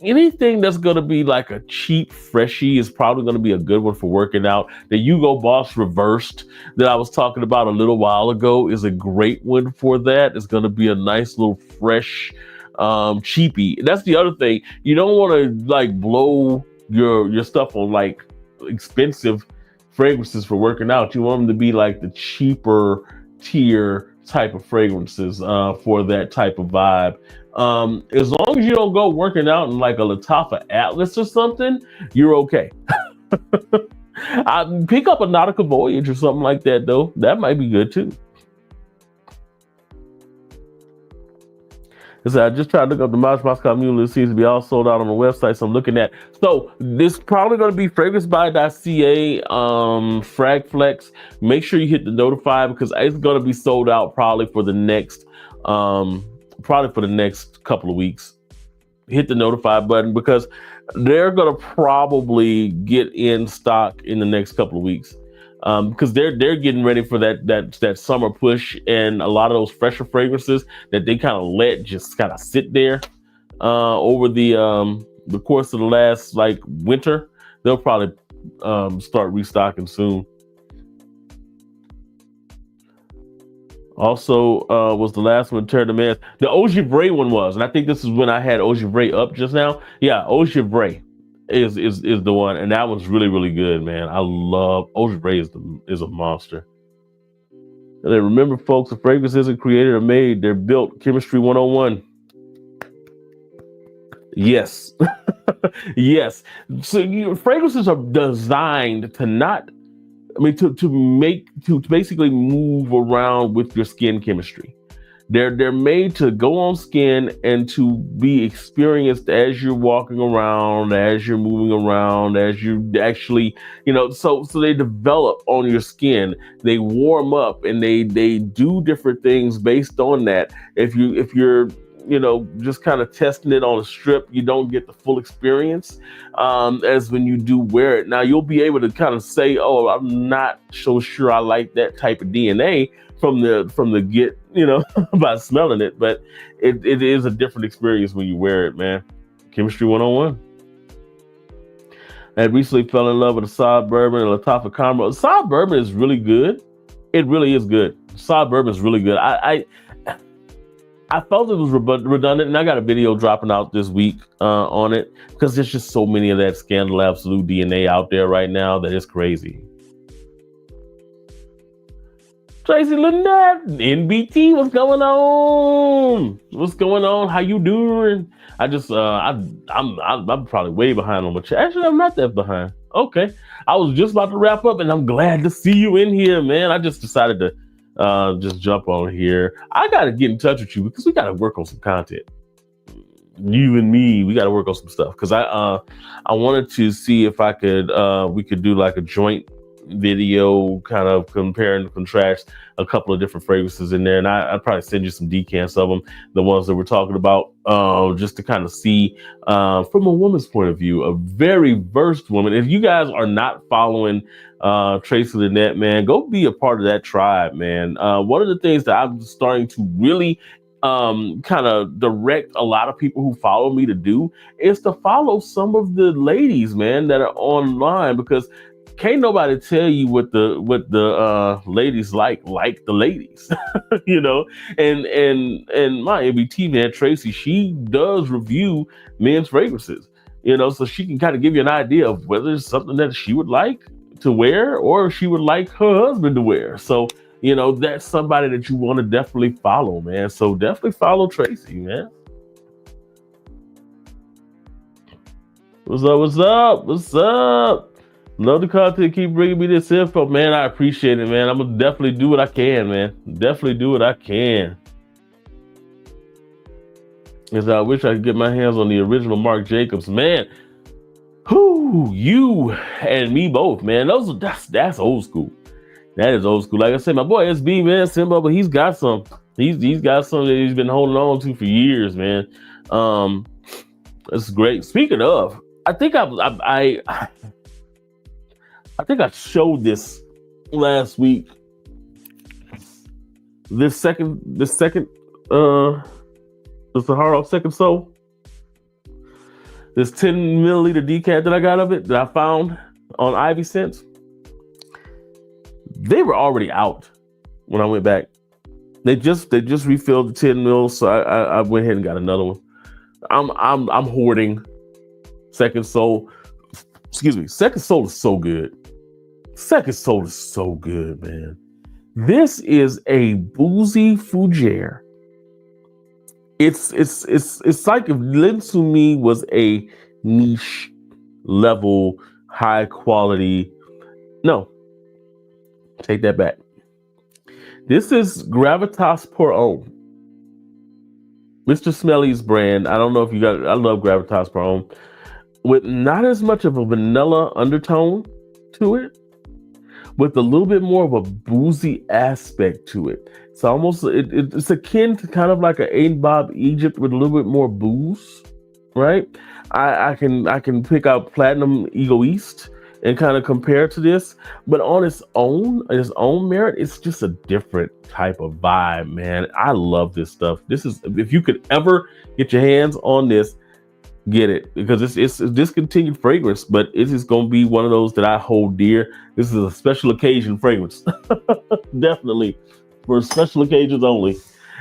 Anything that's going to be like a cheap freshie is probably going to be a good one for working out. The Hugo Boss Reversed that I was talking about a little while ago is a great one for that. It's going to be a nice little fresh cheapie. That's the other thing. You don't want to like blow your stuff on like expensive fragrances for working out. You want them to be like the cheaper tier type of fragrances for that type of vibe. As long as you don't go working out in like a Lattafa Atlas or something, you're okay. I pick up a Nautica Voyage or something like that though. That might be good too. So I just tried to look up the Moscow Mule. It seems to be all sold out on the website. So I'm looking at. So this probably going to be fragrancebuy.ca, Fragflex. Make sure you hit the notify because it's going to be sold out probably for the next couple of weeks. Hit the notify button because they're going to probably get in stock in the next couple of weeks. Because they're getting ready for that summer push, and a lot of those fresher fragrances that they kind of let just kind of sit there over the course of the last like winter, they'll probably start restocking soon. Also, was the last one Terre de Mans. The Eau Givray one was, and I think this is when I had Eau Givray up just now. Yeah, Eau Givray is the one, and that one's really, really good, man. I love Eau Givray is a monster. And then remember, folks, the fragrance isn't created or made; they're built. Chemistry 101. Yes, yes. So fragrances are designed to not. I mean, to basically move around with your skin chemistry. They're made to go on skin and to be experienced as you're walking around, as you're moving around, as you actually, so they develop on your skin. They warm up and they do different things based on that. If you're just kind of testing it on a strip, you don't get the full experience as when you do wear it. Now you'll be able to kind of say, oh, I'm not so sure I like that type of DNA from the get, by smelling it, but it is a different experience when you wear it, man. Chemistry 101. I recently fell in love with a Saab Bourbon and Lattafa Combo. Saab Bourbon is really good. It really is good. Saab Bourbon is really good. I felt it was redundant, and I got a video dropping out this week on it because there's just so many of that Scandal Absolute DNA out there right now that it's crazy. Tracy Lynette, NBT, what's going on? What's going on? How you doing? I just, I'm probably way behind on my chat. Actually, I'm not that behind. Okay, I was just about to wrap up, and I'm glad to see you in here, man. I just decided to just jump on here. I got to get in touch with you because we got to work on some content. You and me, we got to work on some stuff because I wanted to see if I could we could do like a joint video kind of compare and contrast a couple of different fragrances in there, and I'd probably send you some decants of them, the ones that we're talking about, just to kind of see from a woman's point of view, a very versed woman. If you guys are not following Tracy Lynette, man, go be a part of that tribe, man. One of the things that I'm starting to really kind of direct a lot of people who follow me to do is to follow some of the ladies, man, that are online, because can't nobody tell you what the ladies like the ladies, and my MBT man Tracy, she does review men's fragrances, so she can kind of give you an idea of whether it's something that she would like to wear or she would like her husband to wear. So that's somebody that you want to definitely follow, man. So definitely follow Tracy, man. What's up? Love the content. Keep bringing me this info, man. I appreciate it, man. I'm gonna definitely do what I can, man. Definitely do what I can. Because I wish I could get my hands on the original Marc Jacobs, man. Whoo, you and me both, man. That's old school. That is old school. Like I said, my boy SB, man, Simba, but he's got some. He's got some that he's been holding on to for years, man. It's great. Speaking of, I think I think I showed this last week. This second, the Sahara Second Soul. This 10 milliliter decant that I got of it that I found on Ivy Scents. They were already out when I went back. They just refilled the 10 mils, so I went ahead and got another one. I'm hoarding Second Soul excuse me, Second Soul is so good. Second Soul is so good, man. This is a boozy fougere. It's like if Lin Sumi was a niche level, high quality. No, take that back. This is Gravitas Pour Homme, Mr. Smelly's brand. I don't know if you got. I love Gravitas Pour Homme, with not as much of a vanilla undertone to it, with a little bit more of a boozy aspect to it. It's almost it's akin to kind of like an Ain Bob Egypt with a little bit more booze, right? I can pick out Platinum Egoist and kind of compare to this, but on its own merit, it's just a different type of vibe, man. I love this stuff. This is, if you could ever get your hands on this, get it, because it's a discontinued fragrance, but it is going to be one of those that I hold dear. This is a special occasion fragrance. Definitely for special occasions only.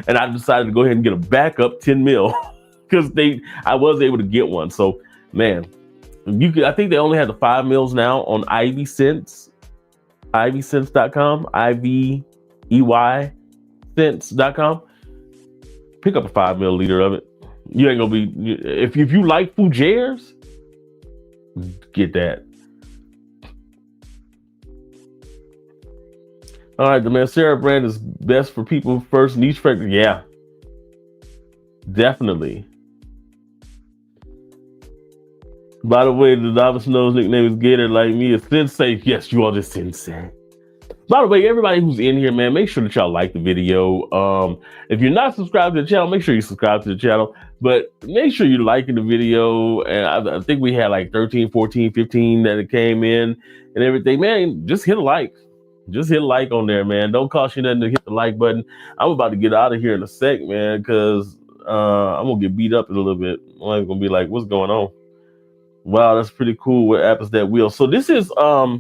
And I decided to go ahead and get a backup 10 mil because I was able to get one. So man, I think they only have the 5 mils now on Ivy Scents, ivyscents.com, IVEY scents.com. Pick up a 5 milliliter of it. You ain't gonna be, if you like fougères, get that. All right, the Mancera brand is best for people first niche fragrance. Yeah, definitely. By the way, the Novice Knows nickname is Gator, like me, is Sensei. Yes, you are just Sensei. By the way, everybody who's in here, man, make sure that y'all like the video. If you're not subscribed to the channel, make sure you subscribe to the channel. But make sure you're liking the video. And I think we had like 13, 14, 15 that it came in and everything. Man, just hit a like. Just hit a like on there, man. Don't cost you nothing to hit the like button. I'm about to get out of here in a sec, man, because I'm going to get beat up in a little bit. I'm going to be like, what's going on? Wow, that's pretty cool. What happens that wheel? So this is... let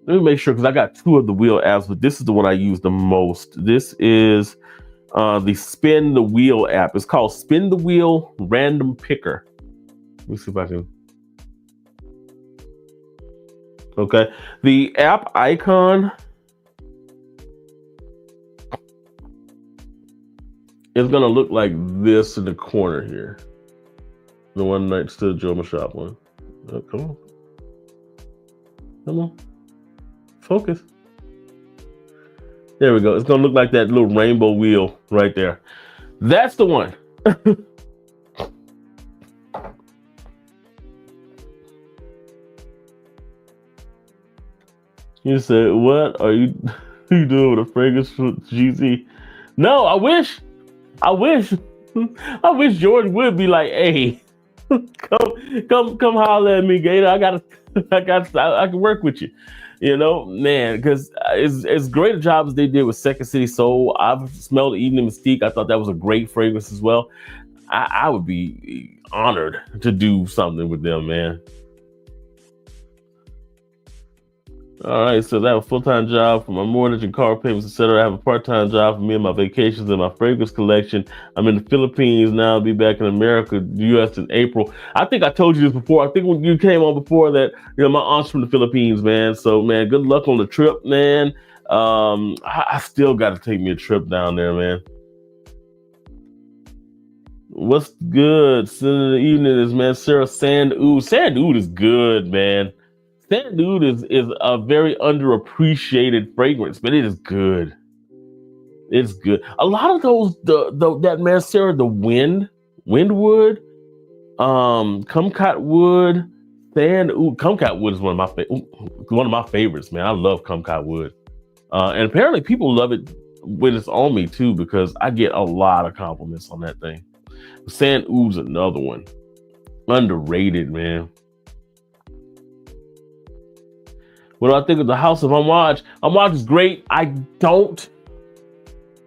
me make sure, because I got 2 of the wheel apps, but this is the one I use the most. This is the Spin the Wheel app. It's called Spin the Wheel Random Picker. Let me see if I can. Okay. The app icon is going to look like this in the corner here. The one next to the Joma Shop one. Oh, come on. Come on. Focus. There we go. It's gonna look like that little rainbow wheel right there. That's the one. You said, what are you doing with a fragrance for GZ? No, I wish George would be like, hey, come holler at me, Gator. I can work with you. You know, man, because as great a job as they did with Second City Soul, I've smelled Evening Mystique. I thought that was a great fragrance as well. I would be honored to do something with them, man. All right, so I have a full-time job for my mortgage and car payments, etc. I have a part-time job for me and my vacations and my fragrance collection. I'm in the Philippines now. I'll be back in America, the U.S. in April. I think I told you this before. I think when you came on before that, you know, my aunt's from the Philippines, man. So, man, good luck on the trip, man. I still got to take me a trip down there, man. What's good? Sin in the evening is Mancera Sand Oud. Sand Oud is good, man. Sand Oud is a very underappreciated fragrance, but it is good. It's good. A lot of those, that Mancera, the Windwood, Kumquat Wood, Sand Oud. Kumquat Wood is one of my favorites, man. I love Kumquat Wood, and apparently people love it when it's on me too, because I get a lot of compliments on that thing. Sand Oud's another one, underrated, man. What do I think of the House of Homage? Homage is great. I don't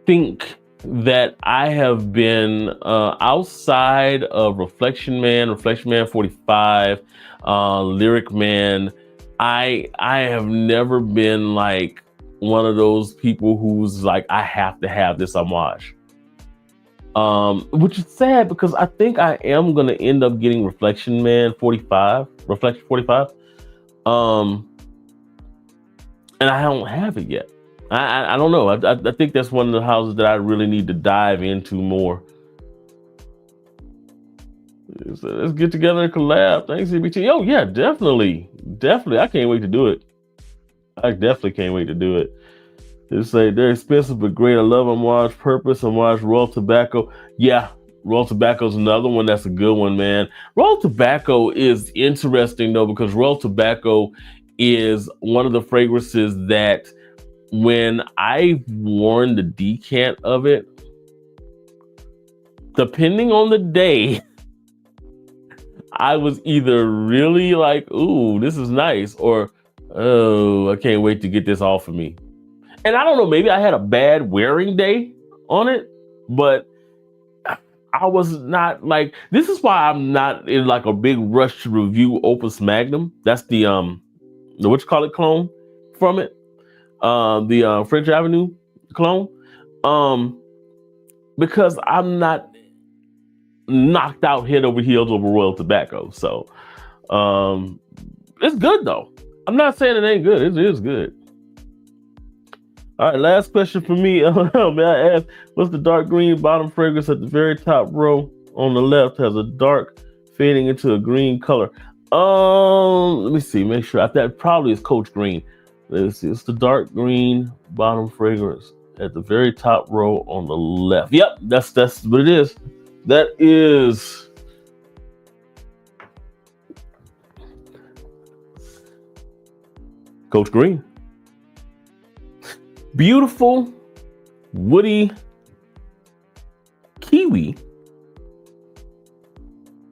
think that I have been outside of Reflection Man 45, Lyric Man. I have never been like one of those people who's like, I have to have this Homage. Which is sad because I think I am gonna end up getting Reflection Man 45, Reflection 45. Um, and I don't have it yet. I don't know. I think that's one of the houses that I really need to dive into more. So let's get together and collab. Thanks, CBT. Oh yeah, definitely. I can't wait to do it. I definitely can't wait to do it. They say they're expensive but great. I love Amouage Purpose, Amouage Royal Tobacco. Yeah, Royal Tobacco is another one that's a good one, man. Royal Tobacco is interesting though, because Royal Tobacco is one of the fragrances that when I've worn the decant of it, depending on the day, I was either really like, ooh, this is nice, or oh, I can't wait to get this off of me. And I don't know, maybe I had a bad wearing day on it, but I was not like, this is why I'm not in like a big rush to review Opus Magnum. That's the what you call it, clone from it. The Frenchavenue clone. Because I'm not knocked out head over heels over Royal Tobacco. So it's good though. I'm not saying it ain't good. It is good. All right, last question for me. May I ask, what's the dark green bottom fragrance at the very top row on the left has a dark fading into a green color? Let me see, make sure. That probably is Coach Green. Let's see, it's the dark green bottom fragrance at the very top row on the left. Yep, that's what it is. That is Coach Green. Beautiful, woody, kiwi,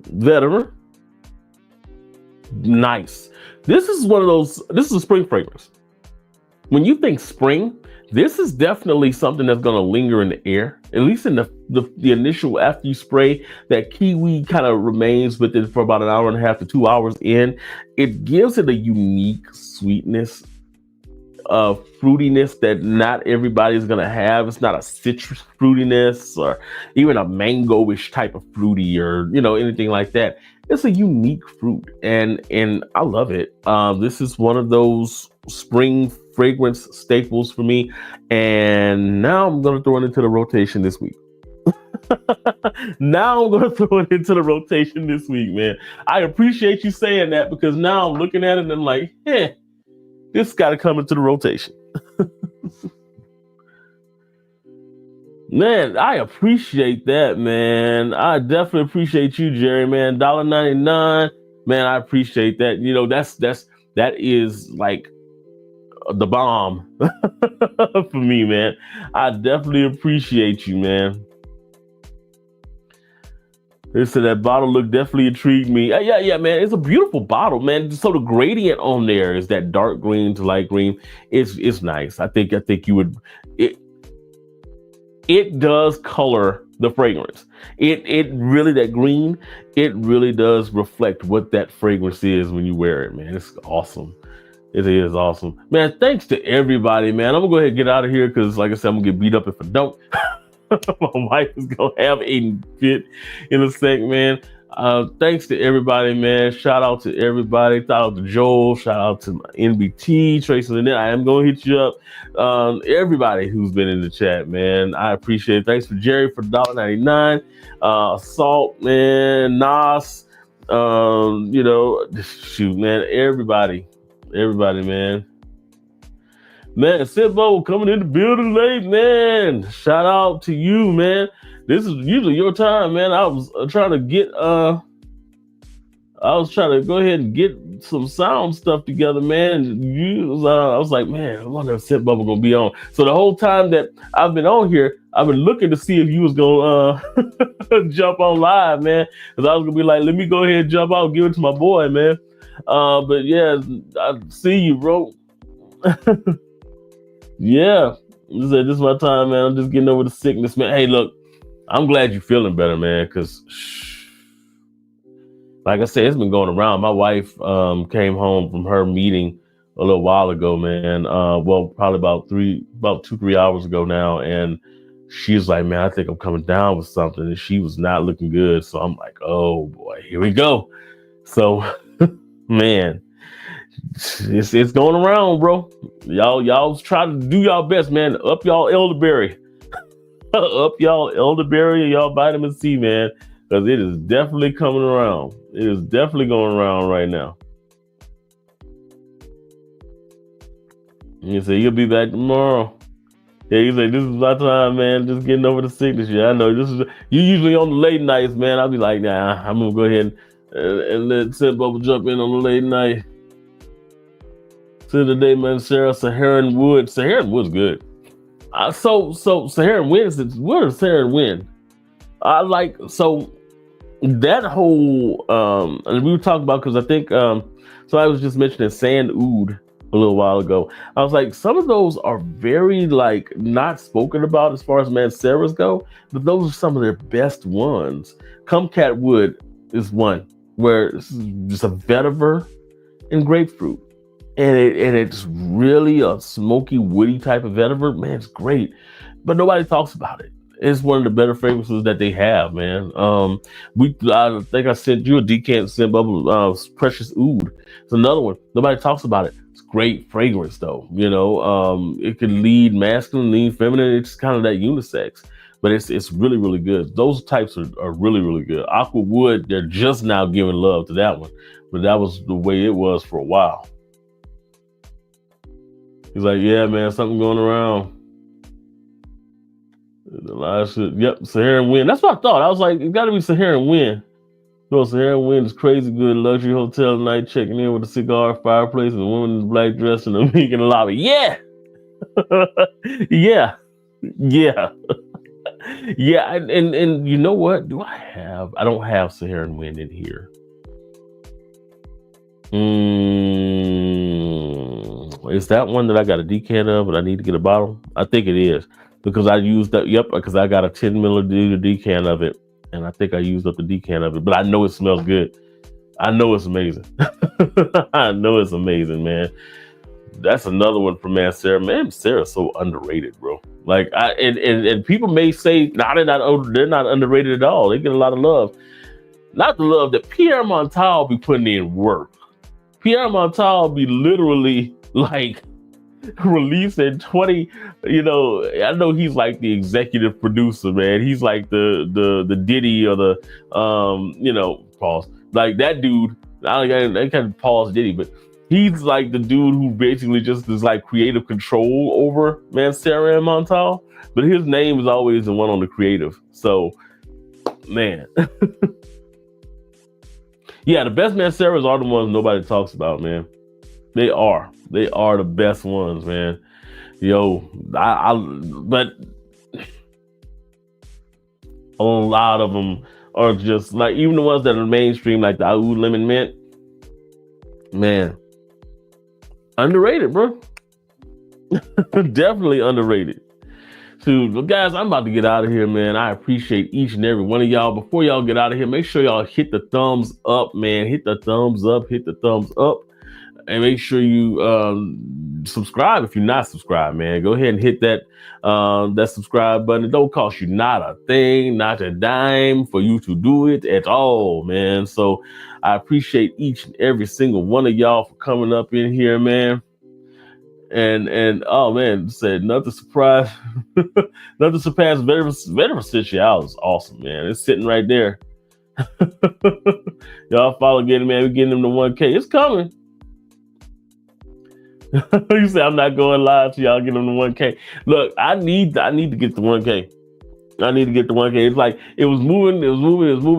vetiver. Nice. This is one of those, this is a spring fragrance. When you think spring, this is definitely something that's going to linger in the air, at least in the initial, after you spray, that kiwi kind of remains with it for about an hour and a half to 2 hours in. It gives it a unique sweetness, fruitiness that not everybody's going to have. It's not a citrus fruitiness or even a mango-ish type of fruity or, anything like that. It's a unique fruit and I love it. This is one of those spring fragrance staples for me. And now I'm going to throw it into the rotation this week. Now I'm going to throw it into the rotation this week, man. I appreciate you saying that because now I'm looking at it and I'm like, this got to come into the rotation. Man, I appreciate that, man. I definitely appreciate you, Jerry, man. $1.99. Man, I appreciate that. That is like the bomb for me, man. I definitely appreciate you, man. They said that bottle look definitely intrigued me. Yeah, man. It's a beautiful bottle, man. So the gradient on there is that dark green to light green. It's nice. I think you would. It does color the fragrance. It really, that green, it really does reflect what that fragrance is when you wear it, man. It's awesome. It is awesome, man. Thanks to everybody, man. I'm gonna go ahead and get out of here because, like I said, I'm gonna get beat up if I don't. My wife is gonna have a fit in a sec, man. Thanks to everybody, man. Shout out to everybody. Shout out to Joel. Shout out to my NBT, Tracy Lynette. I am gonna hit you up. Everybody who's been in the chat, man. I appreciate it. Thanks for Jerry for $1.99. Salt, man. Nas. Shoot, man. Everybody, man. Man, Sidbo coming in the building late, man. Shout out to you, man. This is usually your time, man. I was trying to go ahead and get some sound stuff together, man. I was like, man, I wonder if Sidbo gonna be on. So the whole time that I've been on here, I've been looking to see if you was gonna jump on live, man. Because I was gonna be like, let me go ahead and jump out and give it to my boy, man. But yeah, I see you, bro. Yeah, this is my time, man. I'm just getting over the sickness, man. Hey, look, I'm glad you're feeling better, man, because like I said, it's been going around. My wife came home from her meeting a little while ago, man. Well, probably about 2-3 hours ago now, and She was like, man, I think I'm coming down with something. And she was not looking good. So I'm like, oh boy, here we go. So, man, it's going around, bro. Y'all try to do y'all best, man. Up y'all elderberry. Up y'all elderberry and y'all vitamin C, man. Because it is definitely coming around. It is definitely going around right now. You say you'll be back tomorrow. Yeah, you say this is my time, man. Just getting over the sickness. Yeah, I know. This is you usually on the late nights, man. I'll be like, nah, I'm gonna go ahead and let Scent Bubble jump in on the late night. So today, mancera, Saharan Wood. Saharan Wood's good. So Saharan Wind is where is Saharan Wind? I like so that whole and we were talking about because I think so I was just mentioning sand oud a little while ago. I was like, some of those are very like not spoken about as far as manceras go, but those are some of their best ones. Kumquat wood is one where it's just a vetiver and grapefruit. And it's really a smoky, woody type of vetiver. Man, it's great. But nobody talks about it. It's one of the better fragrances that they have, man. I think I sent you a decant Scent Bubble Precious Oud. It's another one. Nobody talks about it. It's great fragrance though. You know, it can lead masculine, lead feminine. It's kind of that unisex, but it's really, really good. Those types are really, really good. Aqua Wood, they're just now giving love to that one, but that was the way it was for a while. He's like, yeah, man, something going around. Yep, Saharan Wind. That's what I thought. I was like, it got to be Saharan Wind. No, Saharan Wind is crazy good. Luxury hotel night, checking in with a cigar, fireplace, and a woman in a black dress and a mink in the lobby. Yeah, yeah, yeah, yeah. And you know what? Do I have? I don't have Saharan Wind in here. Is that one that I got a decant of, but I need to get a bottle? I think it is. Because I used that, yep, because I got a 10 milliliter decant of it, and I think I used up the decant of it, but I know it smells good. I know it's amazing. I know it's amazing, man. That's another one from mancera. Mancera's so underrated, bro. Like, and people may say, nah, they're not underrated at all. They get a lot of love. Not the love that Pierre Montal be putting in work. Pierre Montal be literally like releasing 20, you know, I know he's like the executive producer, man. He's like the Diddy or the you know, pause. Like that dude, I kind of pause Diddy, but he's like the dude who basically just is like creative control over mancera and Montal. But his name is always the one on the creative. So man. Yeah, the best manceras are the ones nobody talks about, man. They are the best ones, man. Yo, but a lot of them are just like, even the ones that are mainstream, like the aoudlemonmint, man, underrated, bro. Definitely underrated. So, guys, I'm about to get out of here, man. I appreciate each and every one of y'all. Before y'all get out of here, make sure y'all hit the thumbs up, man. Hit the thumbs up. Hit the thumbs up. And make sure you subscribe if you're not subscribed, man. Go ahead and hit that that subscribe button. It don't cost you not a thing, not a dime for you to do it at all, man. So I appreciate each and every single one of y'all for coming up in here, man. And oh man, said nothing surprise, nothing surpassed veteran Essential is awesome, man. It's sitting right there. Y'all follow getting, man. We're getting them to 1K. It's coming. You say I'm not going live to y'all get them to 1K. Look, I need to get the 1K. I need to get the 1K. It's like it was moving,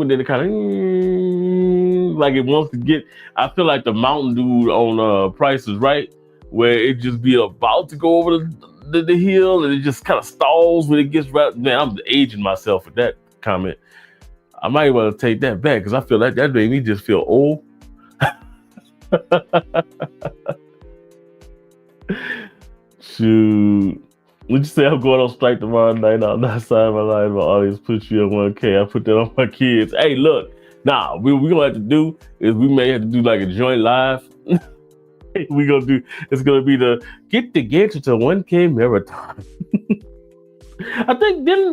then it kind of like it wants to get. I feel like the Mountain Dew on Price is Right, where it just be about to go over the hill and it just kind of stalls when it gets right. Man, I'm aging myself with that comment. I might well take that back because I feel like that made me just feel old. Shoot. Would you say I'm going on strike tomorrow night? I'm not signing my life. My audience puts you on 1K. I put that on my kids. Hey, look. Nah, we gonna have to do is we may have to do like a joint live. It's gonna be the get to 1K marathon. I think didn't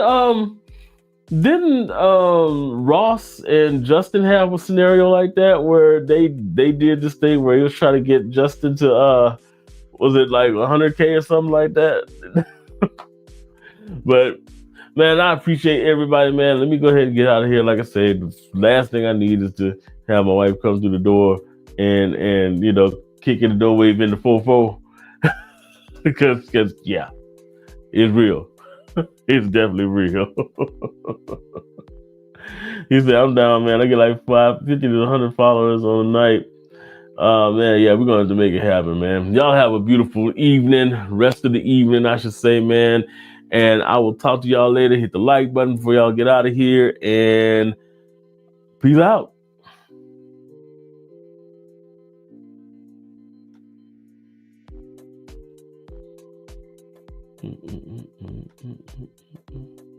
Ross and Justin have a scenario like that where they did this thing where he was trying to get Justin to was it like 100K or something like that? But man, I appreciate everybody, man. Let me go ahead and get out of here. Like I said, the last thing I need is to have my wife come through the door and you know kick in the door, wave in the fofo because yeah, it's real. It's definitely real. He said, I'm down, man. I get like 50 to 100 followers on a night. Man, yeah, we're going to have to make it happen, man. Y'all have a beautiful evening, rest of the evening, I should say, man. And I will talk to y'all later. Hit the like button before y'all get out of here. And peace out. Mm-mm-mm-mm-mm-mm-mm.